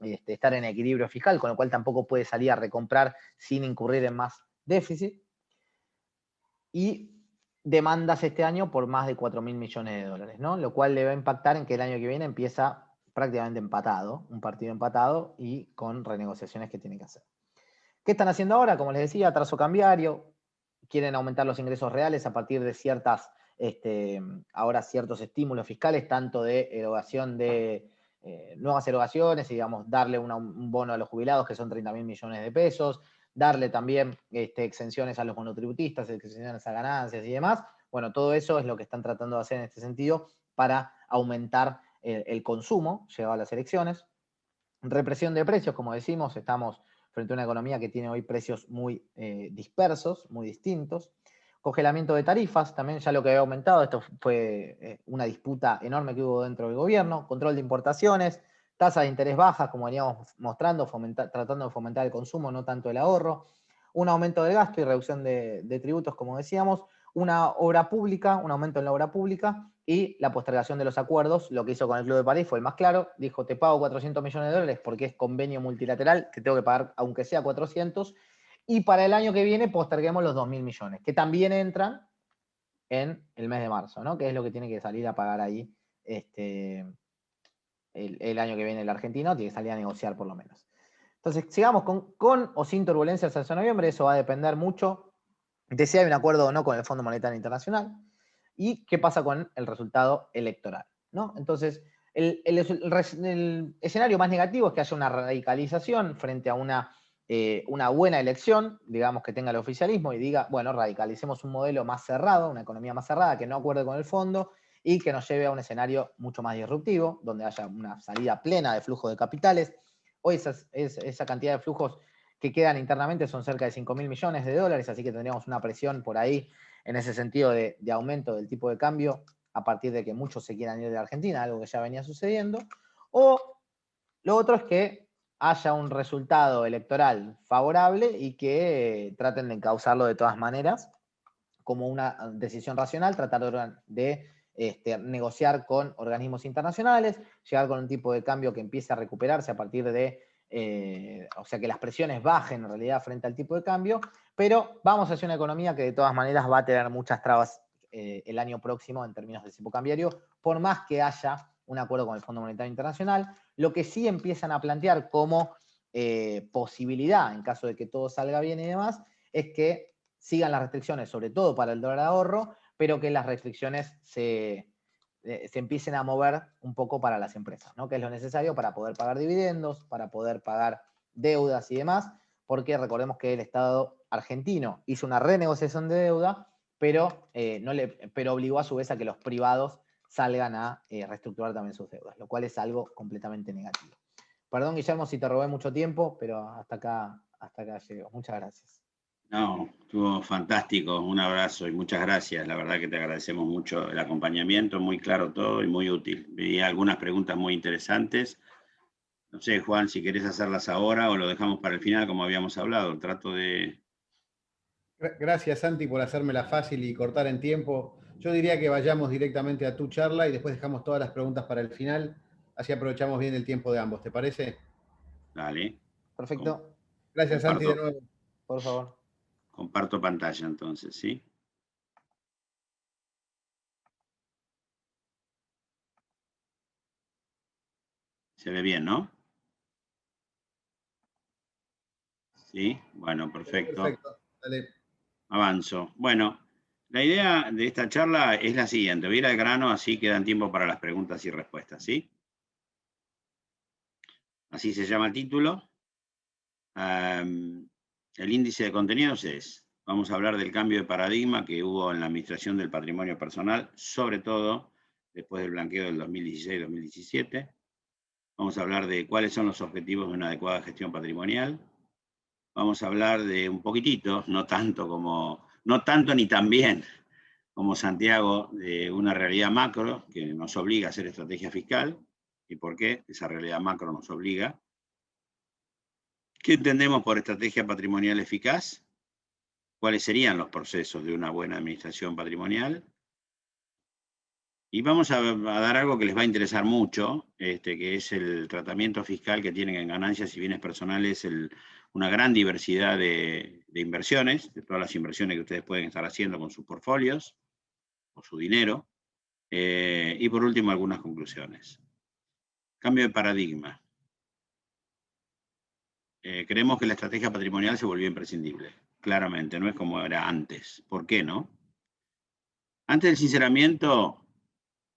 estar en equilibrio fiscal, con lo cual tampoco puede salir a recomprar sin incurrir en más déficit. Y demandas este año por más de 4.000 millones de dólares, ¿no? Lo cual le va a impactar en que el año que viene empieza prácticamente empatado, un partido empatado y con renegociaciones que tiene que hacer. ¿Qué están haciendo ahora? Como les decía, trazo cambiario, quieren aumentar los ingresos reales a partir de ahora ciertos estímulos fiscales, tanto de erogación de nuevas erogaciones, y digamos, darle un bono a los jubilados que son 30.000 millones de pesos, darle también exenciones a los monotributistas, exenciones a ganancias y demás. Bueno, todo eso es lo que están tratando de hacer en este sentido para aumentar el consumo llegado a las elecciones. Represión de precios, como decimos, estamos frente a una economía que tiene hoy precios muy dispersos, muy distintos. Congelamiento de tarifas, también ya lo que había aumentado, esto fue una disputa enorme que hubo dentro del gobierno. Control de importaciones, tasas de interés bajas, como veníamos mostrando, tratando de fomentar el consumo, no tanto el ahorro. Un aumento del gasto y reducción de tributos, como decíamos. Una obra pública, un aumento en la obra pública y la postergación de los acuerdos. Lo que hizo con el Club de París fue el más claro. Dijo, te pago 400 millones de dólares porque es convenio multilateral, te tengo que pagar aunque sea 400. Y para el año que viene posterguemos los 2.000 millones, que también entran en el mes de marzo, ¿no? Que es lo que tiene que salir a pagar ahí el año que viene el argentino, tiene que salir a negociar por lo menos. Entonces, sigamos con o sin turbulencias hasta noviembre, eso va a depender mucho de si hay un acuerdo o no con el Fondo Monetario Internacional y qué pasa con el resultado electoral, ¿no? Entonces, el escenario más negativo es que haya una radicalización frente a una buena elección, digamos que tenga el oficialismo y diga, bueno, radicalicemos un modelo más cerrado, una economía más cerrada, que no acuerde con el fondo y que nos lleve a un escenario mucho más disruptivo, donde haya una salida plena de flujo de capitales. Hoy esa cantidad de flujos que quedan internamente son cerca de 5.000 millones de dólares, así que tendríamos una presión por ahí en ese sentido de aumento del tipo de cambio a partir de que muchos se quieran ir de Argentina, algo que ya venía sucediendo. O lo otro es que haya un resultado electoral favorable y que traten de encauzarlo de todas maneras como una decisión racional, tratar de negociar con organismos internacionales, llegar con un tipo de cambio que empiece a recuperarse a partir de o sea, que las presiones bajen en realidad frente al tipo de cambio, pero vamos hacia una economía que de todas maneras va a tener muchas trabas el año próximo en términos de tipo cambiario, por más que haya un acuerdo con el Fondo Monetario Internacional. Lo que sí empiezan a plantear como posibilidad, en caso de que todo salga bien y demás, es que sigan las restricciones, sobre todo para el dólar de ahorro, pero que las restricciones se empiecen a mover un poco para las empresas, ¿no? Que es lo necesario para poder pagar dividendos, para poder pagar deudas y demás, porque recordemos que el Estado argentino hizo una renegociación de deuda, pero obligó a su vez a que los privados salgan a reestructurar también sus deudas, lo cual es algo completamente negativo. Perdón, Guillermo, si te robé mucho tiempo, pero hasta acá llego. Muchas gracias. No, estuvo fantástico, un abrazo y muchas gracias. La verdad que te agradecemos mucho el acompañamiento, muy claro todo y muy útil. Vi algunas preguntas muy interesantes. No sé, Juan, si querés hacerlas ahora o lo dejamos para el final, como habíamos hablado. Trato de... Gracias, Santi, por hacérmela fácil y cortar en tiempo. Yo diría que vayamos directamente a tu charla y después dejamos todas las preguntas para el final, así aprovechamos bien el tiempo de ambos. ¿Te parece? Dale. Perfecto. Gracias, Santi, de nuevo. Por favor. Comparto pantalla entonces, ¿sí? Se ve bien, ¿no? Sí, bueno, perfecto. Perfecto, dale. Avanzo. Bueno, la idea de esta charla es la siguiente. Voy a ir al grano, así quedan tiempo para las preguntas y respuestas, ¿sí? Así se llama el título. El índice de contenidos es, vamos a hablar del cambio de paradigma que hubo en la administración del patrimonio personal, sobre todo después del blanqueo del 2016-2017. Vamos a hablar de cuáles son los objetivos de una adecuada gestión patrimonial. Vamos a hablar de un poquitito, no tanto ni tan bien como Santiago, de una realidad macro que nos obliga a hacer estrategia fiscal y por qué esa realidad macro nos obliga. ¿Qué entendemos por estrategia patrimonial eficaz? ¿Cuáles serían los procesos de una buena administración patrimonial? Y vamos a dar algo que les va a interesar mucho, que es el tratamiento fiscal que tienen en ganancias y bienes personales una gran diversidad de inversiones, de todas las inversiones que ustedes pueden estar haciendo con sus portfolios o su dinero. Y por último, algunas conclusiones. Cambio de paradigma. Creemos que la estrategia patrimonial se volvió imprescindible. Claramente, no es como era antes. ¿Por qué no? Antes del sinceramiento,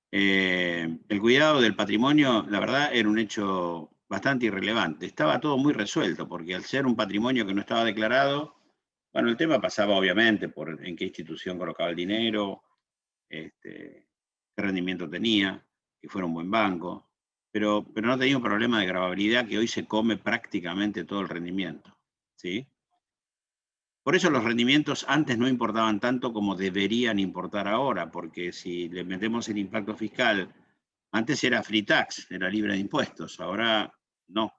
el cuidado del patrimonio, la verdad, era un hecho bastante irrelevante. Estaba todo muy resuelto, porque al ser un patrimonio que no estaba declarado, bueno, el tema pasaba obviamente por en qué institución colocaba el dinero, qué rendimiento tenía, que fuera un buen banco, pero no tenía un problema de gravabilidad que hoy se come prácticamente todo el rendimiento, ¿sí? Por eso los rendimientos antes no importaban tanto como deberían importar ahora, porque si le metemos el impacto fiscal, antes era free tax, era libre de impuestos, ahora no.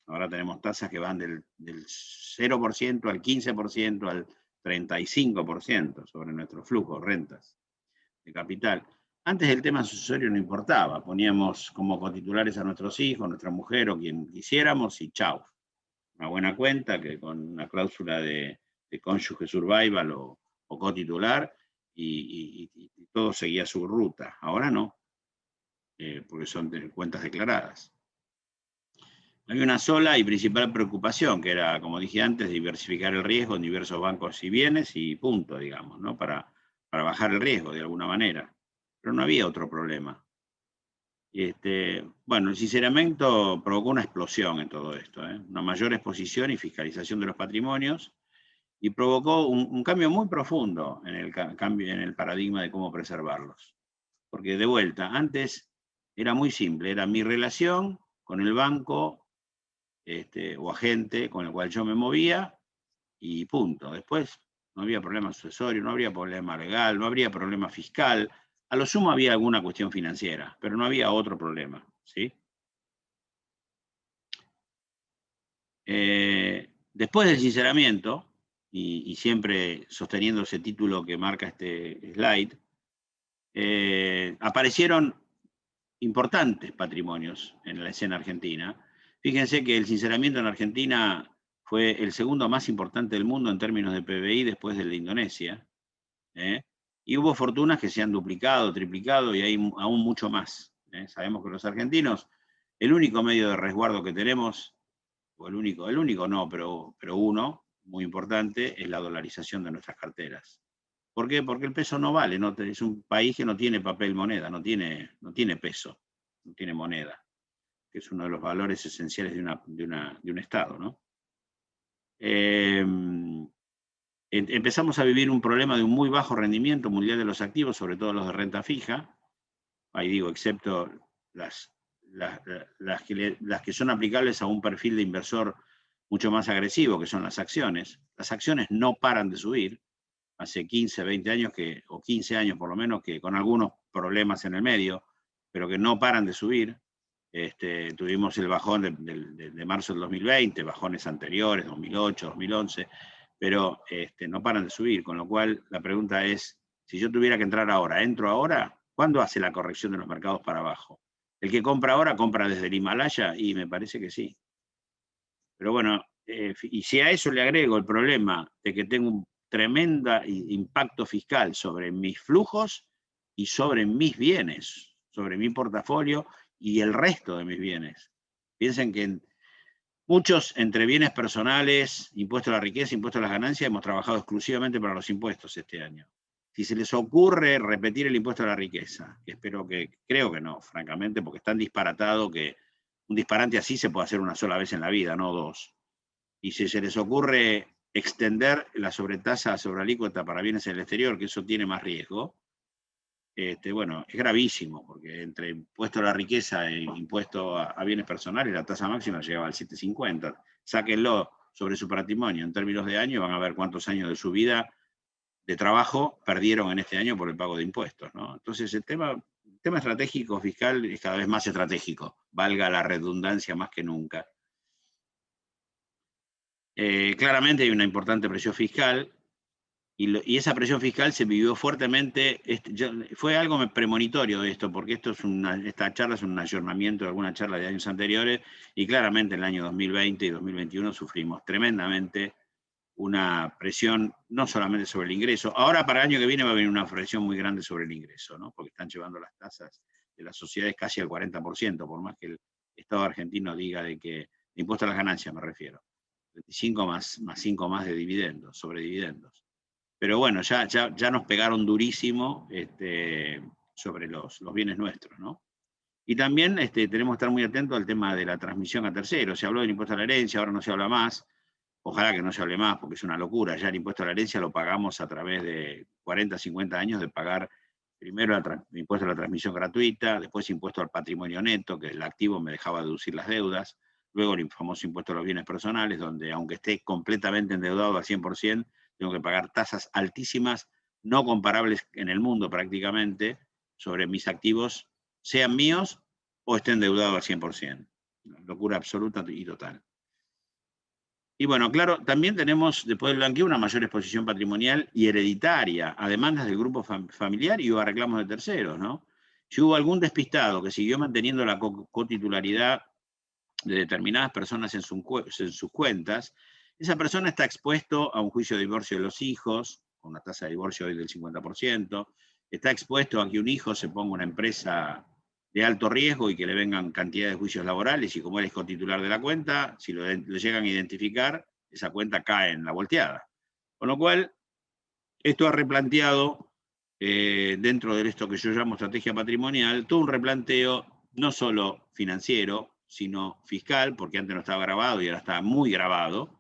Ahora tenemos tasas que van del 0% al 15% al 35% sobre nuestros flujos, rentas de capital. Antes el tema sucesorio no importaba, poníamos como cotitulares a nuestros hijos, nuestra mujer o quien quisiéramos y chau. Una buena cuenta que con una cláusula de cónyuge survival o cotitular y todo seguía su ruta. Ahora no, porque son cuentas declaradas. Hay una sola y principal preocupación, que era, como dije antes, diversificar el riesgo en diversos bancos y bienes y punto, digamos, ¿no? Para bajar el riesgo de alguna manera. Pero no había otro problema. Bueno, el sinceramiento provocó una explosión en todo esto, una mayor exposición y fiscalización de los patrimonios, y provocó un cambio muy profundo en el paradigma de cómo preservarlos. Porque de vuelta, antes era muy simple, era mi relación con el banco o agente con el cual yo me movía y punto. Después no había problema sucesorio, no habría problema legal, no habría problema fiscal. A lo sumo había alguna cuestión financiera, pero no había otro problema, ¿sí? Después del sinceramiento, y siempre sosteniendo ese título que marca este slide, aparecieron importantes patrimonios en la escena argentina. Fíjense que el sinceramiento en Argentina fue el segundo más importante del mundo en términos de PBI después del de Indonesia. Y hubo fortunas que se han duplicado, triplicado y hay aún mucho más. Sabemos que los argentinos, el único medio de resguardo que tenemos, o el único no, pero uno muy importante, es la dolarización de nuestras carteras. ¿Por qué? Porque el peso no vale, es un país que no tiene papel moneda, no tiene peso, no tiene moneda, que es uno de los valores esenciales de un Estado, ¿no? Empezamos a vivir un problema de un muy bajo rendimiento mundial de los activos, sobre todo los de renta fija, ahí digo, excepto las que son aplicables a un perfil de inversor mucho más agresivo, que son las acciones. Las acciones no paran de subir, hace 15, 20 años, o 15 años por lo menos, que con algunos problemas en el medio, pero que no paran de subir. Tuvimos el bajón de marzo del 2020, bajones anteriores, 2008, 2011, pero no paran de subir, con lo cual la pregunta es, si yo tuviera que entrar ahora, ¿entro ahora? ¿Cuándo hace la corrección de los mercados para abajo? ¿El que compra ahora compra desde el Himalaya? Y me parece que sí. Pero bueno, y si a eso le agrego el problema de que tengo un tremendo impacto fiscal sobre mis flujos y sobre mis bienes, sobre mi portafolio y el resto de mis bienes. Piensen que muchos, entre bienes personales, impuesto a la riqueza, impuesto a las ganancias, hemos trabajado exclusivamente para los impuestos este año. Si se les ocurre repetir el impuesto a la riqueza, que creo que no, francamente, porque es tan disparatado que un disparate así se puede hacer una sola vez en la vida, no dos. Y si se les ocurre extender la sobretasa sobre alícuota para bienes en el exterior, que eso tiene más riesgo, bueno, es gravísimo, porque entre impuesto a la riqueza e impuesto a bienes personales, la tasa máxima llegaba al 7,50. Sáquenlo sobre su patrimonio en términos de año, van a ver cuántos años de su vida de trabajo perdieron en este año por el pago de impuestos, ¿no? Entonces el tema estratégico fiscal es cada vez más estratégico, valga la redundancia más que nunca. Claramente hay una importante presión fiscal, y esa presión fiscal se vivió fuertemente. Fue algo premonitorio de esto, porque esta charla es un ayornamiento de alguna charla de años anteriores, y claramente en el año 2020 y 2021 sufrimos tremendamente una presión no solamente sobre el ingreso. Ahora para el año que viene va a venir una presión muy grande sobre el ingreso, ¿no? Porque están llevando las tasas de las sociedades casi al 40%, por más que el Estado argentino diga de que, impuesto a las ganancias me refiero, 25 más 5 más de dividendos, sobre dividendos. Pero bueno, ya nos pegaron durísimo sobre los bienes nuestros, ¿no? Y también tenemos que estar muy atentos al tema de la transmisión a terceros. Se habló del impuesto a la herencia, ahora no se habla más. Ojalá que no se hable más, porque es una locura. Ya el impuesto a la herencia lo pagamos a través de 40, 50 años de pagar primero el impuesto a la transmisión gratuita, después impuesto al patrimonio neto, que el activo me dejaba deducir las deudas, luego el famoso impuesto a los bienes personales, donde aunque esté completamente endeudado al 100%, tengo que pagar tasas altísimas, no comparables en el mundo prácticamente, sobre mis activos, sean míos o estén endeudados al 100%. Una locura absoluta y total. Y bueno, claro, también tenemos, después del blanqueo, una mayor exposición patrimonial y hereditaria a demandas del grupo familiar y a reclamos de terceros, ¿no? Si hubo algún despistado que siguió manteniendo la cotitularidad de determinadas personas en sus cuentas, esa persona está expuesto a un juicio de divorcio de los hijos, con una tasa de divorcio hoy del 50%, está expuesto a que un hijo se ponga una empresa de alto riesgo y que le vengan cantidad de juicios laborales, y como él es cotitular de la cuenta, si lo llegan a identificar, esa cuenta cae en la volteada. Con lo cual, esto ha replanteado, dentro de esto que yo llamo estrategia patrimonial, todo un replanteo no solo financiero, sino fiscal, porque antes no estaba grabado y ahora está muy grabado,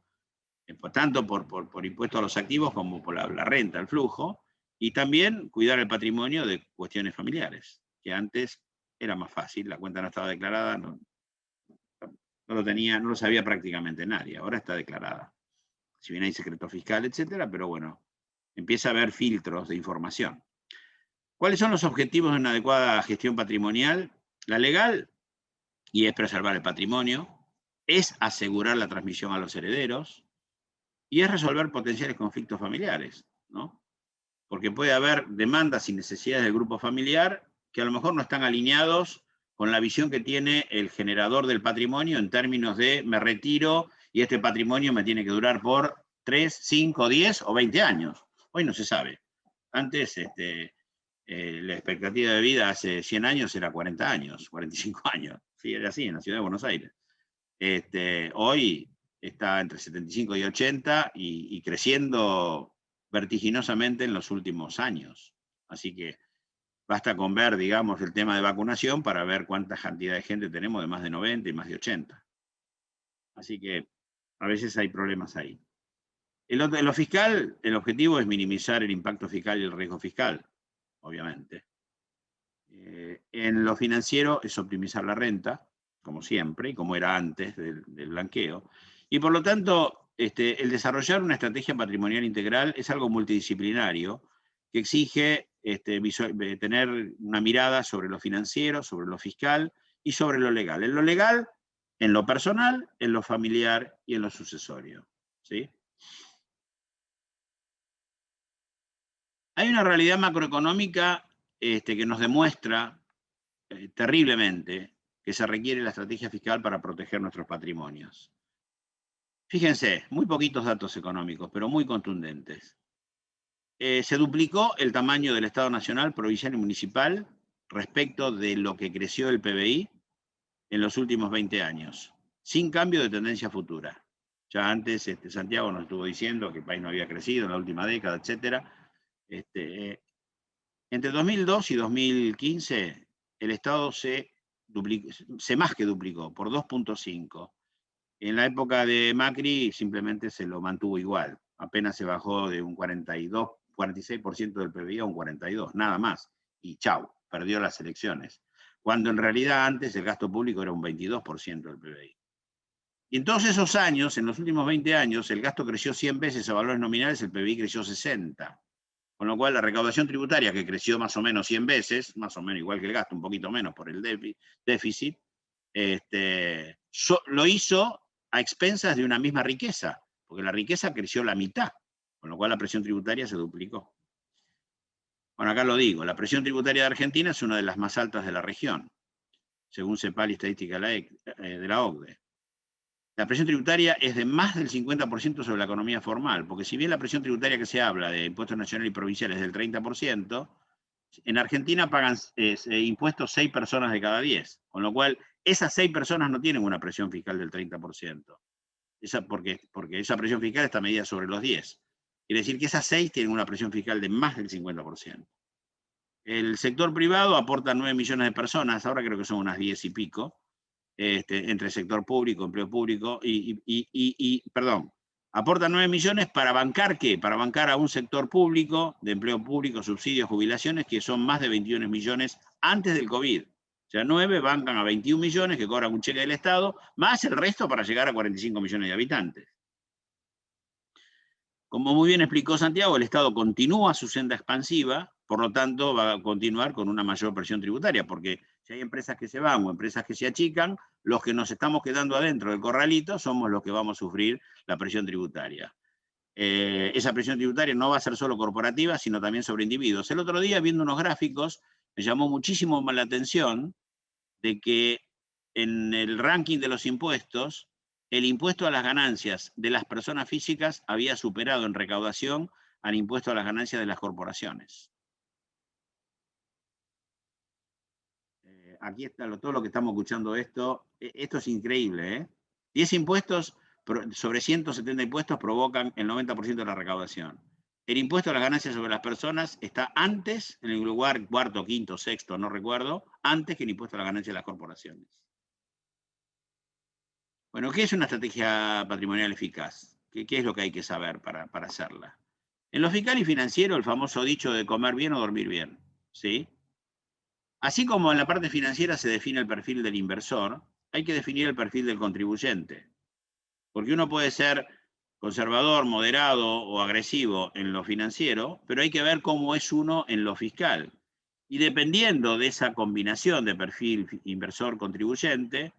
tanto por impuesto a los activos como por la renta, el flujo, y también cuidar el patrimonio de cuestiones familiares, que antes era más fácil, la cuenta no estaba declarada, no lo sabía prácticamente nadie, ahora está declarada. Si bien hay secreto fiscal, etcétera, pero bueno, empieza a haber filtros de información. ¿Cuáles son los objetivos de una adecuada gestión patrimonial? La legal, y es preservar el patrimonio, es asegurar la transmisión a los herederos, y es resolver potenciales conflictos familiares, ¿no? Porque puede haber demandas y necesidades del grupo familiar que a lo mejor no están alineados con la visión que tiene el generador del patrimonio en términos de me retiro y este patrimonio me tiene que durar por 3, 5, 10 o 20 años. Hoy no se sabe. Antes la expectativa de vida hace 100 años era 40 años, 45 años. Sí, era así en la ciudad de Buenos Aires. Hoy está entre 75 y 80 y creciendo vertiginosamente en los últimos años. Así que basta con ver, digamos, el tema de vacunación para ver cuánta cantidad de gente tenemos de más de 90 y más de 80. Así que a veces hay problemas ahí. En lo fiscal, el objetivo es minimizar el impacto fiscal y el riesgo fiscal, obviamente. En lo financiero es optimizar la renta, como siempre, y como era antes del blanqueo. Y por lo tanto, el desarrollar una estrategia patrimonial integral es algo multidisciplinario que exige tener una mirada sobre lo financiero, sobre lo fiscal y sobre lo legal. En lo legal, en lo personal, en lo familiar y en lo sucesorio, ¿sí? Hay una realidad macroeconómica que nos demuestra terriblemente que se requiere la estrategia fiscal para proteger nuestros patrimonios. Fíjense, muy poquitos datos económicos, pero muy contundentes. Se duplicó el tamaño del Estado Nacional, provincial y municipal respecto de lo que creció el PBI en los últimos 20 años, sin cambio de tendencia futura. Ya antes Santiago nos estuvo diciendo que el país no había crecido en la última década, etc. Entre 2002 y 2015, el Estado se más que duplicó, por 2.5. En la época de Macri simplemente se lo mantuvo igual, apenas se bajó de un 46% del PBI a un 42%, nada más, y chau, perdió las elecciones. Cuando en realidad antes el gasto público era un 22% del PBI. Y en todos esos años, en los últimos 20 años, el gasto creció 100 veces a valores nominales, el PBI creció 60. Con lo cual la recaudación tributaria, que creció más o menos 100 veces, más o menos igual que el gasto, un poquito menos por el déficit, lo hizo a expensas de una misma riqueza, porque la riqueza creció la mitad, con lo cual la presión tributaria se duplicó. Bueno, acá lo digo, la presión tributaria de Argentina es una de las más altas de la región, según CEPAL y estadística de la OCDE. La presión tributaria es de más del 50% sobre la economía formal, porque si bien la presión tributaria que se habla de impuestos nacionales y provinciales es del 30%, en Argentina pagan impuestos 6 personas de cada 10, con lo cual esas 6 personas no tienen una presión fiscal del 30%, porque esa presión fiscal está medida sobre los 10. Quiere decir que esas 6 tienen una presión fiscal de más del 50%. El sector privado aporta 9 millones de personas, ahora creo que son unas 10 y pico, entre sector público, empleo público, perdón, aporta 9 millones para bancar, ¿qué? Para bancar a un sector público, de empleo público, subsidios, jubilaciones, que son más de 21 millones antes del COVID. O sea, 9 bancan a 21 millones que cobran un cheque del Estado, más el resto para llegar a 45 millones de habitantes. Como muy bien explicó Santiago, el Estado continúa su senda expansiva, por lo tanto va a continuar con una mayor presión tributaria, porque si hay empresas que se van o empresas que se achican, los que nos estamos quedando adentro del corralito somos los que vamos a sufrir la presión tributaria. Esa presión tributaria no va a ser solo corporativa, sino también sobre individuos. El otro día, viendo unos gráficos, me llamó muchísimo la atención de que en el ranking de los impuestos, el impuesto a las ganancias de las personas físicas había superado en recaudación al impuesto a las ganancias de las corporaciones. Aquí está todo lo que estamos escuchando esto. Esto es increíble, ¿eh? 10 impuestos sobre 170 impuestos provocan el 90% de la recaudación. El impuesto a las ganancias sobre las personas está antes, en el lugar cuarto, quinto, sexto, no recuerdo, antes que el impuesto a las ganancias de las corporaciones. Bueno, ¿qué es una estrategia patrimonial eficaz? ¿Qué es lo que hay que saber para hacerla? En lo fiscal y financiero, el famoso dicho de comer bien o dormir bien, ¿sí? Así como en la parte financiera se define el perfil del inversor, hay que definir el perfil del contribuyente. Porque uno puede ser conservador, moderado o agresivo en lo financiero, pero hay que ver cómo es uno en lo fiscal. Y dependiendo de esa combinación de perfil inversor-contribuyente,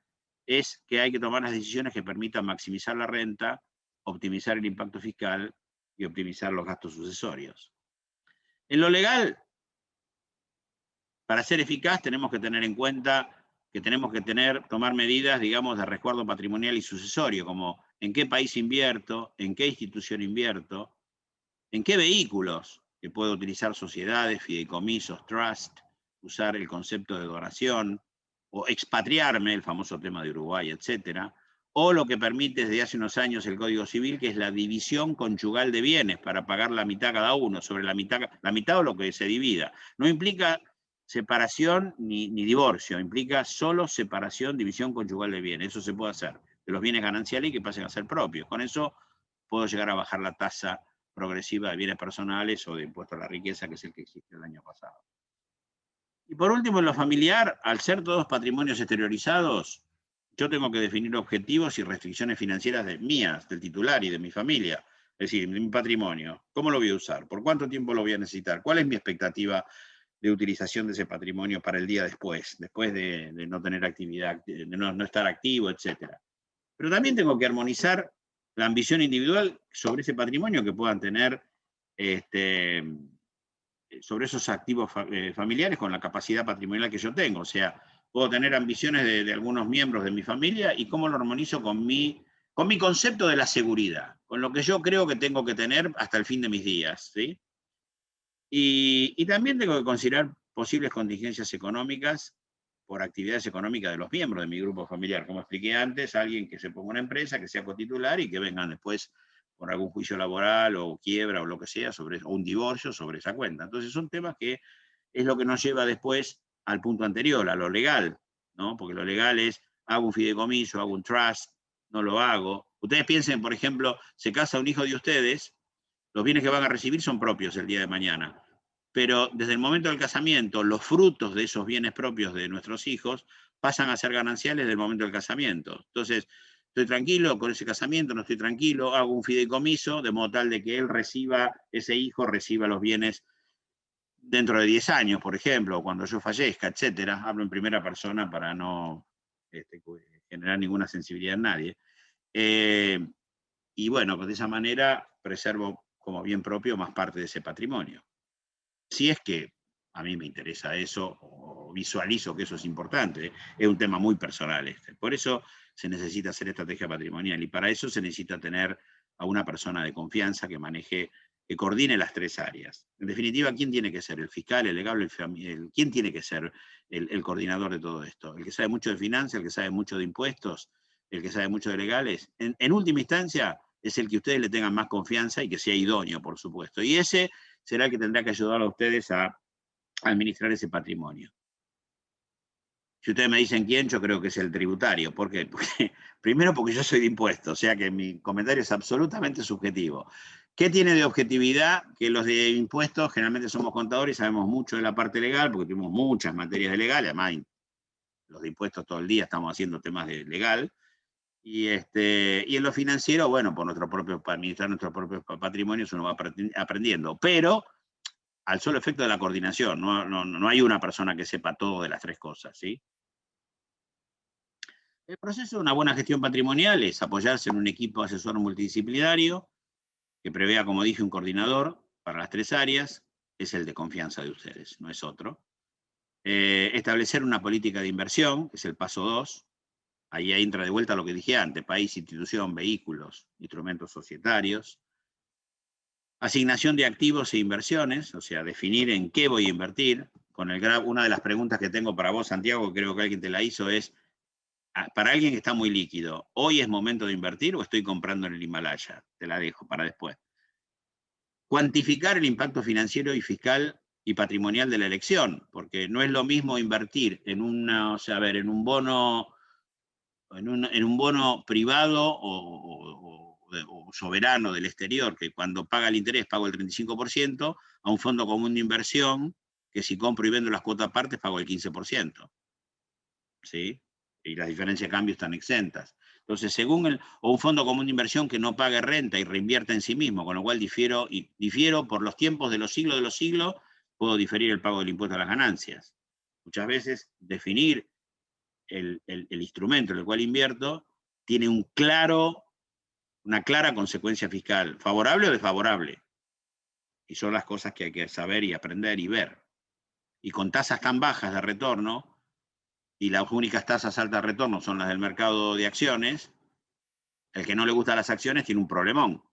es que hay que tomar las decisiones que permitan maximizar la renta, optimizar el impacto fiscal y optimizar los gastos sucesorios. En lo legal, para ser eficaz tenemos que tener en cuenta que tenemos que tomar medidas, digamos, de resguardo patrimonial y sucesorio, como en qué país invierto, en qué institución invierto, en qué vehículos, que puedo utilizar sociedades, fideicomisos, trust, usar el concepto de donación, o expatriarme, el famoso tema de Uruguay, etcétera, o lo que permite desde hace unos años el Código Civil, que es la división conyugal de bienes, para pagar la mitad cada uno, sobre la mitad o lo que se divida. No implica separación ni divorcio, implica solo separación, división conyugal de bienes. Eso se puede hacer, de los bienes gananciales y que pasen a ser propios. Con eso puedo llegar a bajar la tasa progresiva de bienes personales o de impuesto a la riqueza, que es el que existió el año pasado. Y por último, en lo familiar, al ser todos patrimonios exteriorizados, yo tengo que definir objetivos y restricciones financieras mías, del titular y de mi familia. Es decir, mi patrimonio, ¿cómo lo voy a usar? ¿Por cuánto tiempo lo voy a necesitar? ¿Cuál es mi expectativa de utilización de ese patrimonio para el día después de no tener actividad, de no estar activo, etcétera? Pero también tengo que armonizar la ambición individual sobre ese patrimonio que puedan tener sobre esos activos familiares con la capacidad patrimonial que yo tengo. O sea, puedo tener ambiciones de algunos miembros de mi familia y cómo lo armonizo con mi concepto de la seguridad, con lo que yo creo que tengo que tener hasta el fin de mis días, ¿sí? Y también tengo que considerar posibles contingencias económicas por actividades económicas de los miembros de mi grupo familiar. Como expliqué antes, alguien que se ponga una empresa, que sea cotitular y que vengan después por algún juicio laboral o quiebra o lo que sea, o un divorcio sobre esa cuenta. Entonces son temas que es lo que nos lleva después al punto anterior, a lo legal, ¿no? Porque lo legal es, hago un fideicomiso, hago un trust, no lo hago. Ustedes piensen, por ejemplo, se casa un hijo de ustedes, los bienes que van a recibir son propios el día de mañana. Pero desde el momento del casamiento, los frutos de esos bienes propios de nuestros hijos pasan a ser gananciales del momento del casamiento. Entonces, estoy tranquilo con ese casamiento, no estoy tranquilo, hago un fideicomiso de modo tal de que él reciba, ese hijo reciba los bienes dentro de 10 años, por ejemplo, cuando yo fallezca, etcétera. Hablo en primera persona para no generar ninguna sensibilidad en nadie. Y bueno, pues de esa manera preservo como bien propio más parte de ese patrimonio. Si es que a mí me interesa eso, o visualizo que eso es importante, es un tema muy personal este. Por eso se necesita hacer estrategia patrimonial, y para eso se necesita tener a una persona de confianza que maneje, que coordine las tres áreas. En definitiva, ¿quién tiene que ser? ¿El fiscal, el legal, quién tiene que ser el coordinador de todo esto? ¿El que sabe mucho de finanzas, el que sabe mucho de impuestos, el que sabe mucho de legales? En última instancia, es el que ustedes le tengan más confianza y que sea idóneo, por supuesto. Y ese será el que tendrá que ayudar a ustedes a administrar ese patrimonio. Si ustedes me dicen quién, yo creo que es el tributario. ¿Por qué? Primero porque yo soy de impuestos, o sea que mi comentario es absolutamente subjetivo. ¿Qué tiene de objetividad? Que los de impuestos generalmente somos contadores y sabemos mucho de la parte legal, porque tenemos muchas materias de legal, además los de impuestos todo el día estamos haciendo temas de legal. Y en lo financiero, bueno, para administrar nuestros propios patrimonios uno va aprendiendo. Pero al solo efecto de la coordinación, no hay una persona que sepa todo de las tres cosas, ¿sí? El proceso de una buena gestión patrimonial es apoyarse en un equipo asesor multidisciplinario que prevea, como dije, un coordinador para las tres áreas, es el de confianza de ustedes, no es otro. Establecer una política de inversión, que es el paso 2. Ahí entra de vuelta lo que dije antes: país, institución, vehículos, instrumentos societarios. Asignación de activos e inversiones, o sea, definir en qué voy a invertir. Una de las preguntas que tengo para vos, Santiago, creo que alguien te la hizo, es, para alguien que está muy líquido, ¿hoy es momento de invertir o estoy comprando en el Himalaya? Te la dejo para después. Cuantificar el impacto financiero y fiscal y patrimonial de la elección, porque no es lo mismo invertir en en un bono privado o soberano del exterior, que cuando paga el interés pago el 35%, a un fondo común de inversión, que si compro y vendo las cuotas partes pago el 15%. ¿Sí? Y las diferencias de cambio están exentas. Entonces, o un fondo común de inversión que no pague renta y reinvierta en sí mismo, con lo cual difiero por los tiempos de los siglos, puedo diferir el pago del impuesto a las ganancias. Muchas veces definir el instrumento en el cual invierto tiene una clara consecuencia fiscal, favorable o desfavorable. Y son las cosas que hay que saber y aprender y ver. Y con tasas tan bajas de retorno, y las únicas tasas altas de retorno son las del mercado de acciones, el que no le gusta las acciones tiene un problemón,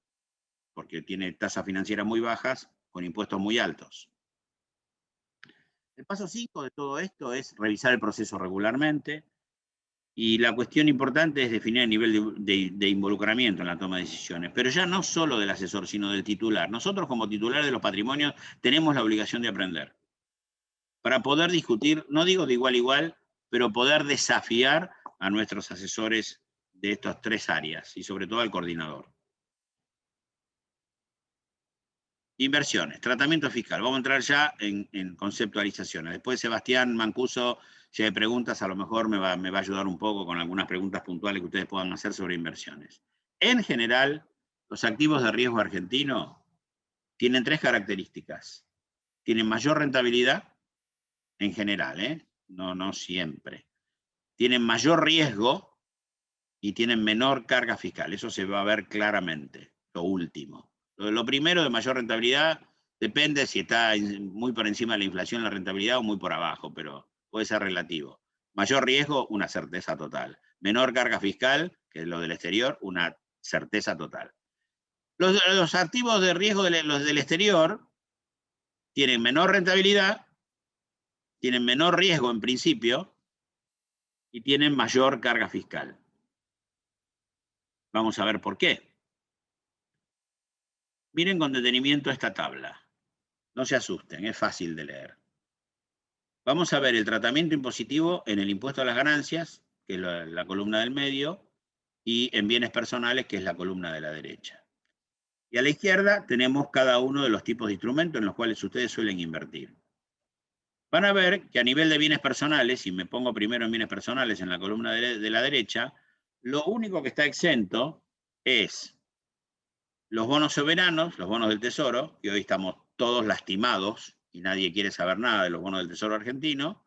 porque tiene tasas financieras muy bajas con impuestos muy altos. El paso 5 de todo esto es revisar el proceso regularmente, y la cuestión importante es definir el nivel de involucramiento en la toma de decisiones, pero ya no solo del asesor, sino del titular. Nosotros, como titulares de los patrimonios, tenemos la obligación de aprender, para poder discutir, no digo de igual a igual, pero poder desafiar a nuestros asesores de estas tres áreas, y sobre todo al coordinador. Inversiones, tratamiento fiscal. Vamos a entrar ya en conceptualizaciones. Después Sebastián Mancuso, si hay preguntas, a lo mejor me va a ayudar un poco con algunas preguntas puntuales que ustedes puedan hacer sobre inversiones. En general, los activos de riesgo argentino tienen tres características. Tienen mayor rentabilidad, en general, no siempre. Tienen mayor riesgo y tienen menor carga fiscal. Eso se va a ver claramente, lo último. Lo primero, de mayor rentabilidad, depende si está muy por encima de la inflación la rentabilidad o muy por abajo, pero puede ser relativo. Mayor riesgo, una certeza total. Menor carga fiscal, que es lo del exterior, una certeza total. Los activos de riesgo los del exterior tienen menor rentabilidad, tienen menor riesgo en principio y tienen mayor carga fiscal. Vamos a ver por qué. Miren con detenimiento esta tabla. No se asusten, es fácil de leer. Vamos a ver el tratamiento impositivo en el impuesto a las ganancias, que es la columna del medio, y en bienes personales, que es la columna de la derecha. Y a la izquierda tenemos cada uno de los tipos de instrumentos en los cuales ustedes suelen invertir. Van a ver que a nivel de bienes personales, si me pongo primero en bienes personales en la columna de la derecha, lo único que está exento es los bonos soberanos, los bonos del Tesoro, que hoy estamos todos lastimados y nadie quiere saber nada de los bonos del Tesoro argentino,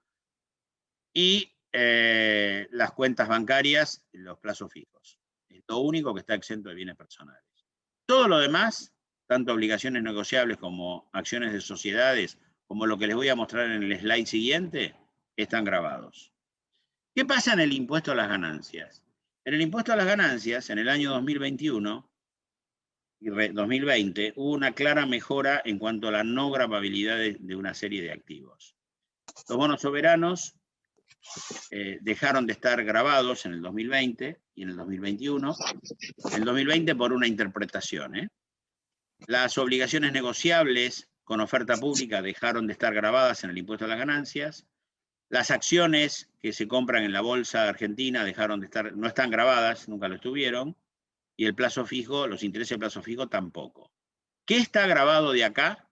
y las cuentas bancarias, los plazos fijos. Es lo único que está exento de bienes personales. Todo lo demás, tanto obligaciones negociables como acciones de sociedades, como lo que les voy a mostrar en el slide siguiente, están grabados. ¿Qué pasa en el impuesto a las ganancias? En el impuesto a las ganancias, en el año 2021 y 2020, hubo una clara mejora en cuanto a la no gravabilidad de una serie de activos. Los bonos soberanos dejaron de estar grabados en el 2020 y en el 2021. En el 2020 por una interpretación. Las obligaciones negociables con oferta pública dejaron de estar grabadas en el impuesto a las ganancias. Las acciones que se compran en la bolsa argentina dejaron de estar, no están grabadas, nunca lo estuvieron. Y el plazo fijo, los intereses de plazo fijo tampoco. ¿Qué está grabado de acá?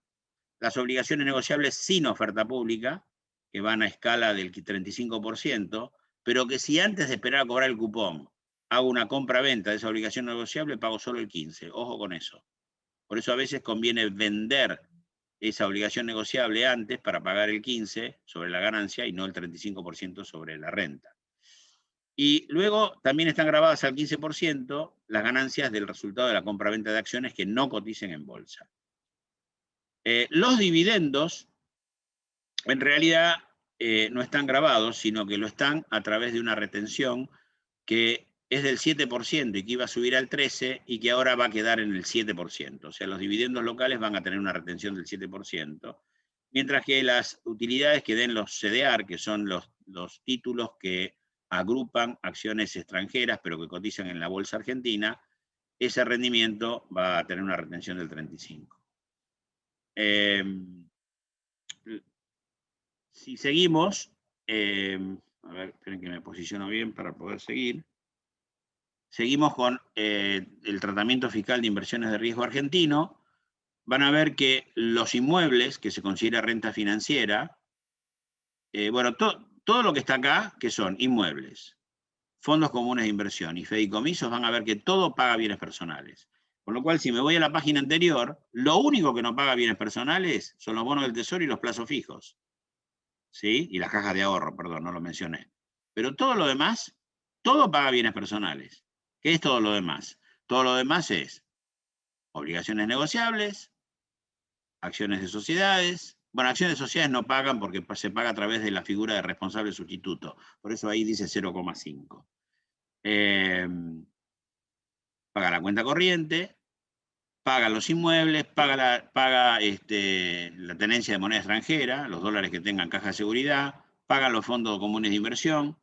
Las obligaciones negociables sin oferta pública, que van a escala del 35%, pero que si antes de esperar a cobrar el cupón hago una compra-venta de esa obligación negociable, pago solo el 15%. Ojo con eso. Por eso a veces conviene vender esa obligación negociable antes para pagar el 15% sobre la ganancia y no el 35% sobre la renta. Y luego también están grabadas al 15% las ganancias del resultado de la compra-venta de acciones que no coticen en bolsa. Los dividendos, en realidad, no están grabados, sino que lo están a través de una retención que es del 7% y que iba a subir al 13% y que ahora va a quedar en el 7%. O sea, los dividendos locales van a tener una retención del 7%, mientras que las utilidades que den los CDR, que son los títulos que agrupan acciones extranjeras, pero que cotizan en la bolsa argentina, ese rendimiento va a tener una retención del 35%. Si seguimos, a ver, esperen que me posiciono bien para poder seguir. Seguimos con el tratamiento fiscal de inversiones de riesgo argentino. Van a ver que los inmuebles, que se considera renta financiera, bueno, todo lo que está acá, que son inmuebles, fondos comunes de inversión y fideicomisos, van a ver que todo paga bienes personales. Con lo cual, si me voy a la página anterior, lo único que no paga bienes personales son los bonos del tesoro y los plazos fijos. ¿Sí? Y las cajas de ahorro, perdón, no lo mencioné. Pero todo lo demás, todo paga bienes personales. ¿Qué es todo lo demás? Todo lo demás es obligaciones negociables, acciones de sociedades. Bueno, acciones de sociedades no pagan porque se paga a través de la figura de responsable sustituto. Por eso ahí dice 0,5. Paga la cuenta corriente, paga los inmuebles, paga la tenencia de moneda extranjera, los dólares que tengan caja de seguridad, pagan los fondos comunes de inversión.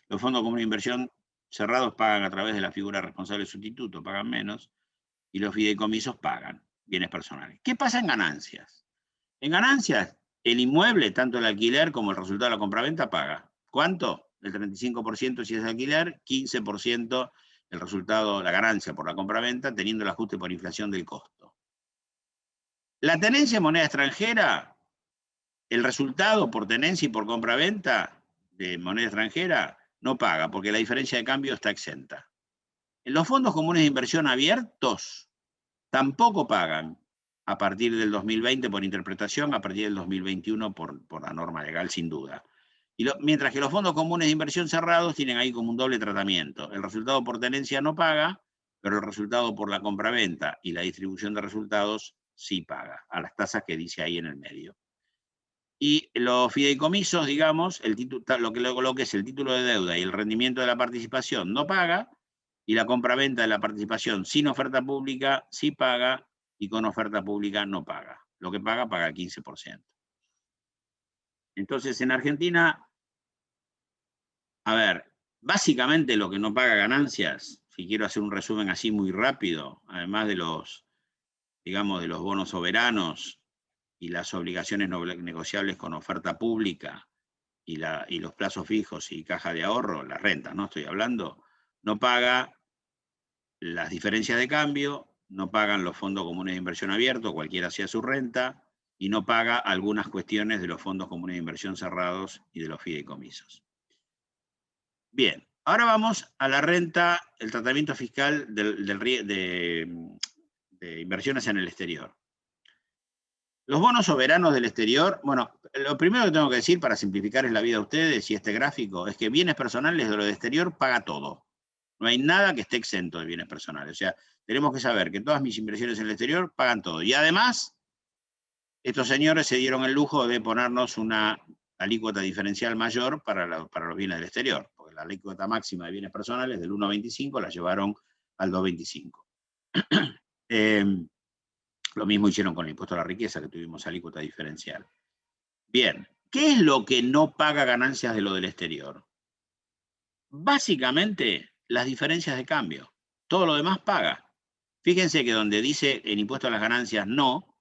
Los fondos comunes de inversión cerrados pagan a través de la figura responsable sustituto, pagan menos, y los fideicomisos pagan bienes personales. ¿Qué pasa en ganancias? En ganancias, el inmueble, tanto el alquiler como el resultado de la compraventa, paga. ¿Cuánto? El 35% si es alquiler, 15% el resultado, la ganancia por la compraventa, teniendo el ajuste por inflación del costo. La tenencia en moneda extranjera, el resultado por tenencia y por compraventa de moneda extranjera no paga, porque la diferencia de cambio está exenta. En los fondos comunes de inversión abiertos tampoco pagan a partir del 2020 por interpretación, a partir del 2021 por la norma legal, sin duda. Mientras que los fondos comunes de inversión cerrados tienen ahí como un doble tratamiento. El resultado por tenencia no paga, pero el resultado por la compraventa y la distribución de resultados sí paga, a las tasas que dice ahí en el medio. Y los fideicomisos, digamos, lo que es el título de deuda y el rendimiento de la participación no paga, y la compraventa de la participación sin oferta pública sí paga, y con oferta pública no paga. Lo que paga, paga el 15%. Entonces, en Argentina, a ver, básicamente lo que no paga ganancias, si quiero hacer un resumen así muy rápido, además de los, digamos, de los bonos soberanos y las obligaciones negociables con oferta pública y los plazos fijos y caja de ahorro, la renta, ¿no? Estoy hablando, no paga las diferencias de cambio, no pagan los fondos comunes de inversión abiertos, cualquiera sea su renta, y no paga algunas cuestiones de los fondos comunes de inversión cerrados y de los fideicomisos. Bien, ahora vamos a la renta, el tratamiento fiscal de inversiones en el exterior. Los bonos soberanos del exterior, bueno, lo primero que tengo que decir para simplificarles la vida a ustedes y este gráfico es que bienes personales de lo de exterior paga todo. No hay nada que esté exento de bienes personales. O sea, tenemos que saber que todas mis inversiones en el exterior pagan todo. Y además, estos señores se dieron el lujo de ponernos una alícuota diferencial mayor para los bienes del exterior. Porque la alícuota máxima de bienes personales del 1,25 la llevaron al 2,25. Lo mismo hicieron con el impuesto a la riqueza, que tuvimos alícuota diferencial. Bien, ¿qué es lo que no paga ganancias de lo del exterior? Básicamente, las diferencias de cambio. Todo lo demás paga. Fíjense que donde dice el impuesto a las ganancias no,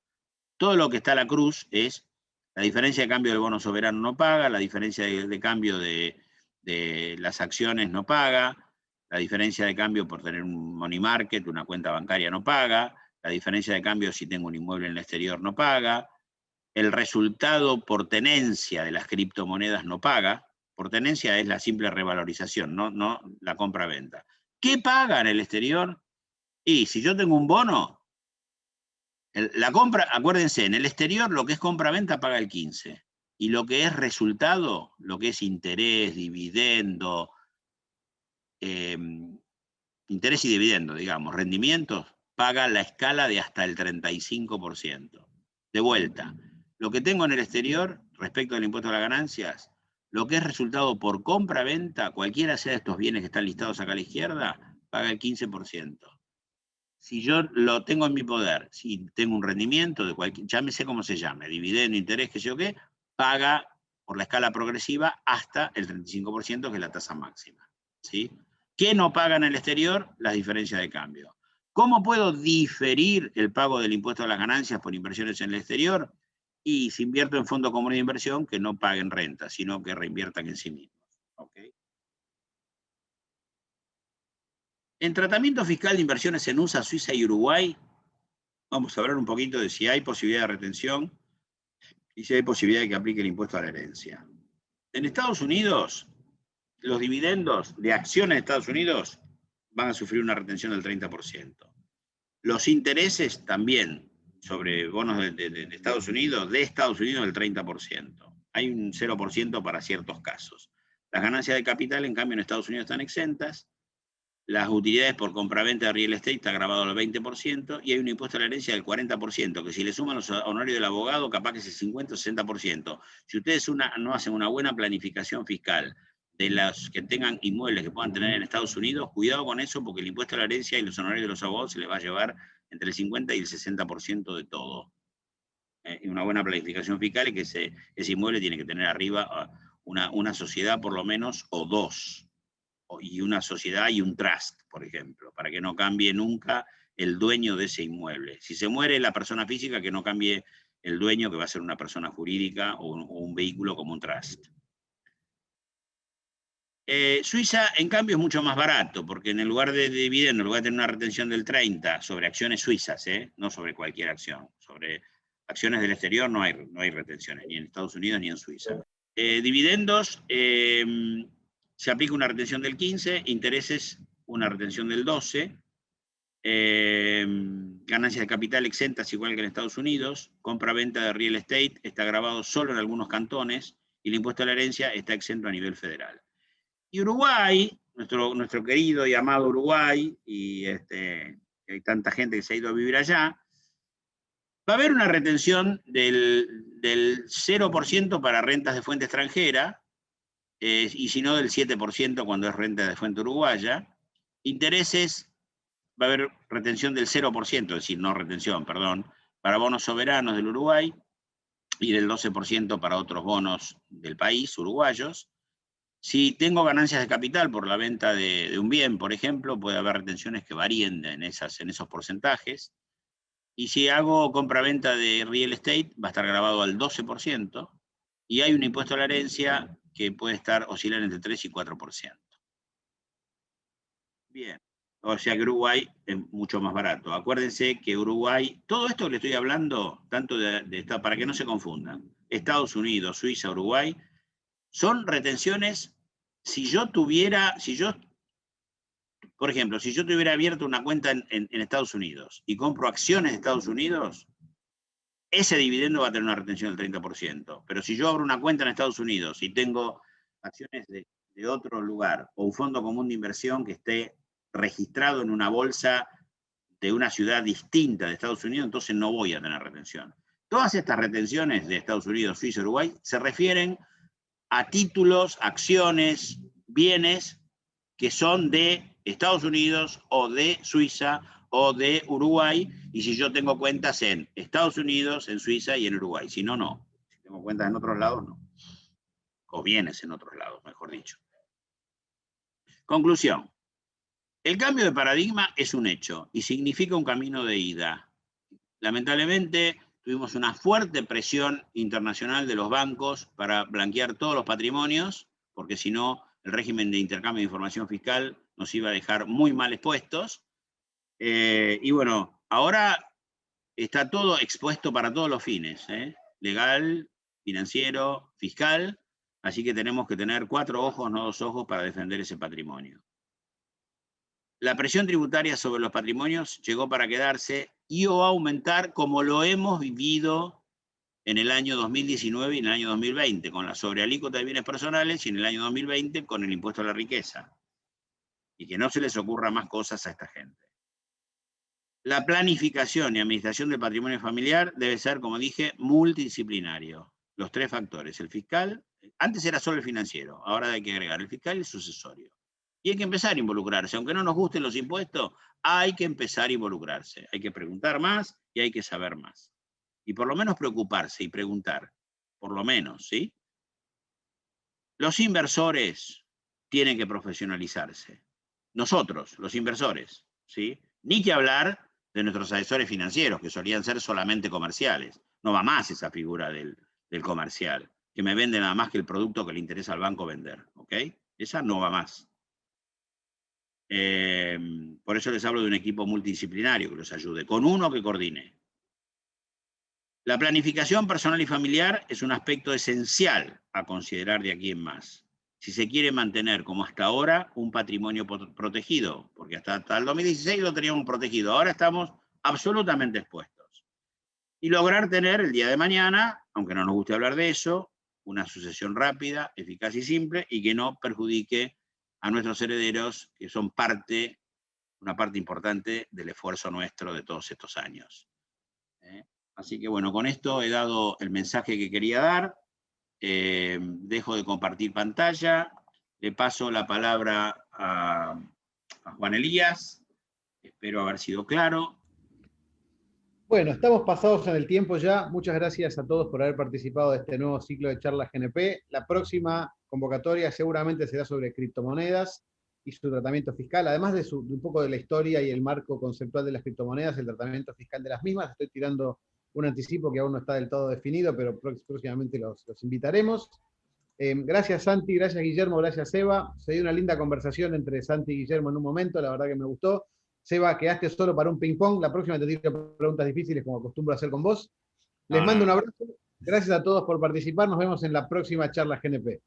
Todo lo que está a la cruz es la diferencia de cambio del bono soberano no paga, la diferencia de cambio de las acciones no paga, la diferencia de cambio por tener un money market, una cuenta bancaria no paga, la diferencia de cambio si tengo un inmueble en el exterior no paga, el resultado por tenencia de las criptomonedas no paga, por tenencia es la simple revalorización, no la compra-venta. ¿Qué paga en el exterior? Y si yo tengo un bono, la compra, acuérdense, en el exterior lo que es compra-venta paga el 15%. Y lo que es resultado, lo que es interés, dividendo, interés y dividendo, digamos, rendimientos, paga la escala de hasta el 35%. De vuelta, lo que tengo en el exterior, respecto del impuesto a las ganancias, lo que es resultado por compra-venta, cualquiera sea de estos bienes que están listados acá a la izquierda, paga el 15%. Si yo lo tengo en mi poder, si tengo un rendimiento de cualquier, llámese como se llame, dividendo, interés, qué sé yo qué, paga por la escala progresiva hasta el 35%, que es la tasa máxima. ¿Sí? ¿Qué no paga en el exterior? Las diferencias de cambio. ¿Cómo puedo diferir el pago del impuesto a las ganancias por inversiones en el exterior? Y si invierto en fondos comunes de inversión, que no paguen renta, sino que reinviertan en sí mismos. ¿Okay? En tratamiento fiscal de inversiones en USA, Suiza y Uruguay, vamos a hablar un poquito de si hay posibilidad de retención y si hay posibilidad de que aplique el impuesto a la herencia. En Estados Unidos, los dividendos de acciones de Estados Unidos van a sufrir una retención del 30%. Los intereses también sobre bonos de Estados Unidos, del 30%. Hay un 0% para ciertos casos. Las ganancias de capital, en cambio, en Estados Unidos están exentas. Las utilidades por compraventa de real estate está grabado al 20%, y hay un impuesto a la herencia del 40%, que si le suman los honorarios del abogado, capaz que es el 50 o 60%. Si ustedes no hacen una buena planificación fiscal de las que tengan inmuebles que puedan tener en Estados Unidos, cuidado con eso, porque el impuesto a la herencia y los honorarios de los abogados se les va a llevar entre el 50 y el 60% de todo. Y una buena planificación fiscal es que ese inmueble tiene que tener arriba una sociedad por lo menos, o dos, y una sociedad y un trust, por ejemplo, para que no cambie nunca el dueño de ese inmueble. Si se muere la persona física, que no cambie el dueño, que va a ser una persona jurídica o un vehículo como un trust. Suiza, en cambio, es mucho más barato, porque en el lugar de dividendo, en lugar de tener una retención del 30% sobre acciones suizas, no sobre cualquier acción, sobre acciones del exterior no hay retenciones, ni en Estados Unidos ni en Suiza. Dividendos, se aplica una retención del 15%, intereses una retención del 12%, ganancias de capital exentas igual que en Estados Unidos, compra-venta de real estate está grabado solo en algunos cantones, y el impuesto a la herencia está exento a nivel federal. Y Uruguay, nuestro querido y amado Uruguay, y hay tanta gente que se ha ido a vivir allá, va a haber una retención del 0% para rentas de fuente extranjera, y si no del 7% cuando es renta de fuente uruguaya. Intereses, va a haber retención del 0%, es decir, no retención, perdón, para bonos soberanos del Uruguay, y del 12% para otros bonos del país, uruguayos. Si tengo ganancias de capital por la venta de un bien, por ejemplo, puede haber retenciones que varíen en esos porcentajes. Y si hago compra-venta de real estate, va a estar grabado al 12%, y hay un impuesto a la herencia que puede oscilar entre 3 y 4%. Bien, o sea que Uruguay es mucho más barato. Acuérdense que Uruguay, todo esto que le estoy hablando, tanto para que no se confundan, Estados Unidos, Suiza, Uruguay, son retenciones. Por ejemplo, si yo tuviera abierto una cuenta en Estados Unidos y compro acciones de Estados Unidos, ese dividendo va a tener una retención del 30%. Pero si yo abro una cuenta en Estados Unidos y tengo acciones de otro lugar, o un fondo común de inversión que esté registrado en una bolsa de una ciudad distinta de Estados Unidos, entonces no voy a tener retención. Todas estas retenciones de Estados Unidos, Suiza, Uruguay, se refieren a títulos, acciones, bienes que son de Estados Unidos o de Suiza o de Uruguay, y si yo tengo cuentas en Estados Unidos, en Suiza y en Uruguay. Si no, no. Si tengo cuentas en otros lados, no. O bienes en otros lados, mejor dicho. Conclusión. El cambio de paradigma es un hecho y significa un camino de ida. Lamentablemente, tuvimos una fuerte presión internacional de los bancos para blanquear todos los patrimonios, porque si no, el régimen de intercambio de información fiscal nos iba a dejar muy mal expuestos. Y bueno, ahora está todo expuesto para todos los fines, legal, financiero, fiscal, así que tenemos que tener 4 ojos, no 2 ojos, para defender ese patrimonio. La presión tributaria sobre los patrimonios llegó para quedarse y o aumentar como lo hemos vivido en el año 2019 y en el año 2020, con la sobrealícuota de bienes personales, y en el año 2020 con el impuesto a la riqueza. Y que no se les ocurra más cosas a esta gente. La planificación y administración del patrimonio familiar debe ser, como dije, multidisciplinario. Los 3 factores, el fiscal, antes era solo el financiero, ahora hay que agregar el fiscal y el sucesorio. Y hay que empezar a involucrarse, aunque no nos gusten los impuestos, hay que empezar a involucrarse. Hay que preguntar más y hay que saber más. Y por lo menos preocuparse y preguntar, por lo menos, ¿sí? Los inversores tienen que profesionalizarse. Nosotros, los inversores, ¿sí? Ni que hablar de nuestros asesores financieros, que solían ser solamente comerciales. No va más esa figura del comercial, que me vende nada más que el producto que le interesa al banco vender, ¿ok? Esa no va más. Por eso les hablo de un equipo multidisciplinario que los ayude, con uno que coordine. La planificación personal y familiar es un aspecto esencial a considerar de aquí en más. Si se quiere mantener, como hasta ahora, un patrimonio protegido, porque hasta el 2016 lo teníamos protegido, ahora estamos absolutamente expuestos. Y lograr tener el día de mañana, aunque no nos guste hablar de eso, una sucesión rápida, eficaz y simple, y que no perjudique a nuestros herederos, que son una parte importante del esfuerzo nuestro de todos estos años. Así que bueno, con esto he dado el mensaje que quería dar. Dejo de compartir pantalla. Le paso la palabra a Juan Elías. Espero haber sido claro. Bueno, estamos pasados en el tiempo ya. Muchas gracias a todos por haber participado de este nuevo ciclo de charlas GNP. La próxima convocatoria seguramente será sobre criptomonedas y su tratamiento fiscal. Además de un poco de la historia y el marco conceptual de las criptomonedas, el tratamiento fiscal de las mismas. Estoy tirando un anticipo que aún no está del todo definido, pero próximamente los invitaremos. Gracias Santi, gracias Guillermo, gracias Seba. Se dio una linda conversación entre Santi y Guillermo en un momento, la verdad que me gustó. Seba, quedaste solo para un ping-pong, la próxima te tiro preguntas difíciles como acostumbro a hacer con vos. Les mando un abrazo, gracias a todos por participar, nos vemos en la próxima charla GNP.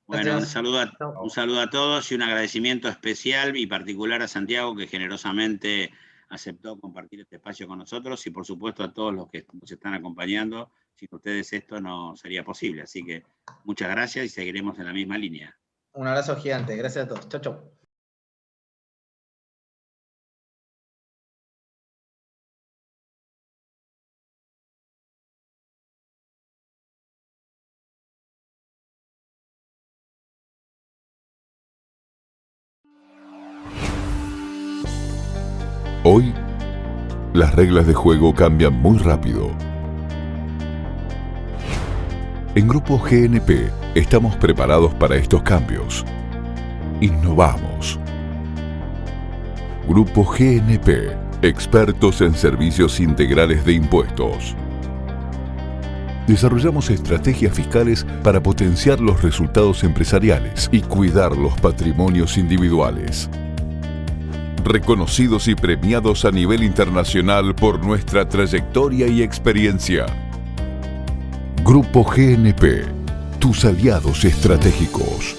Bueno, un saludo a todos y un agradecimiento especial y particular a Santiago, que generosamente aceptó compartir este espacio con nosotros, y por supuesto a todos los que nos están acompañando. Sin ustedes esto no sería posible, así que muchas gracias y seguiremos en la misma línea. Un abrazo gigante, gracias a todos. Chau, chau. Hoy, las reglas de juego cambian muy rápido. En Grupo GNP estamos preparados para estos cambios. Innovamos. Grupo GNP, expertos en servicios integrales de impuestos. Desarrollamos estrategias fiscales para potenciar los resultados empresariales y cuidar los patrimonios individuales. Reconocidos y premiados a nivel internacional por nuestra trayectoria y experiencia. Grupo GNP, tus aliados estratégicos.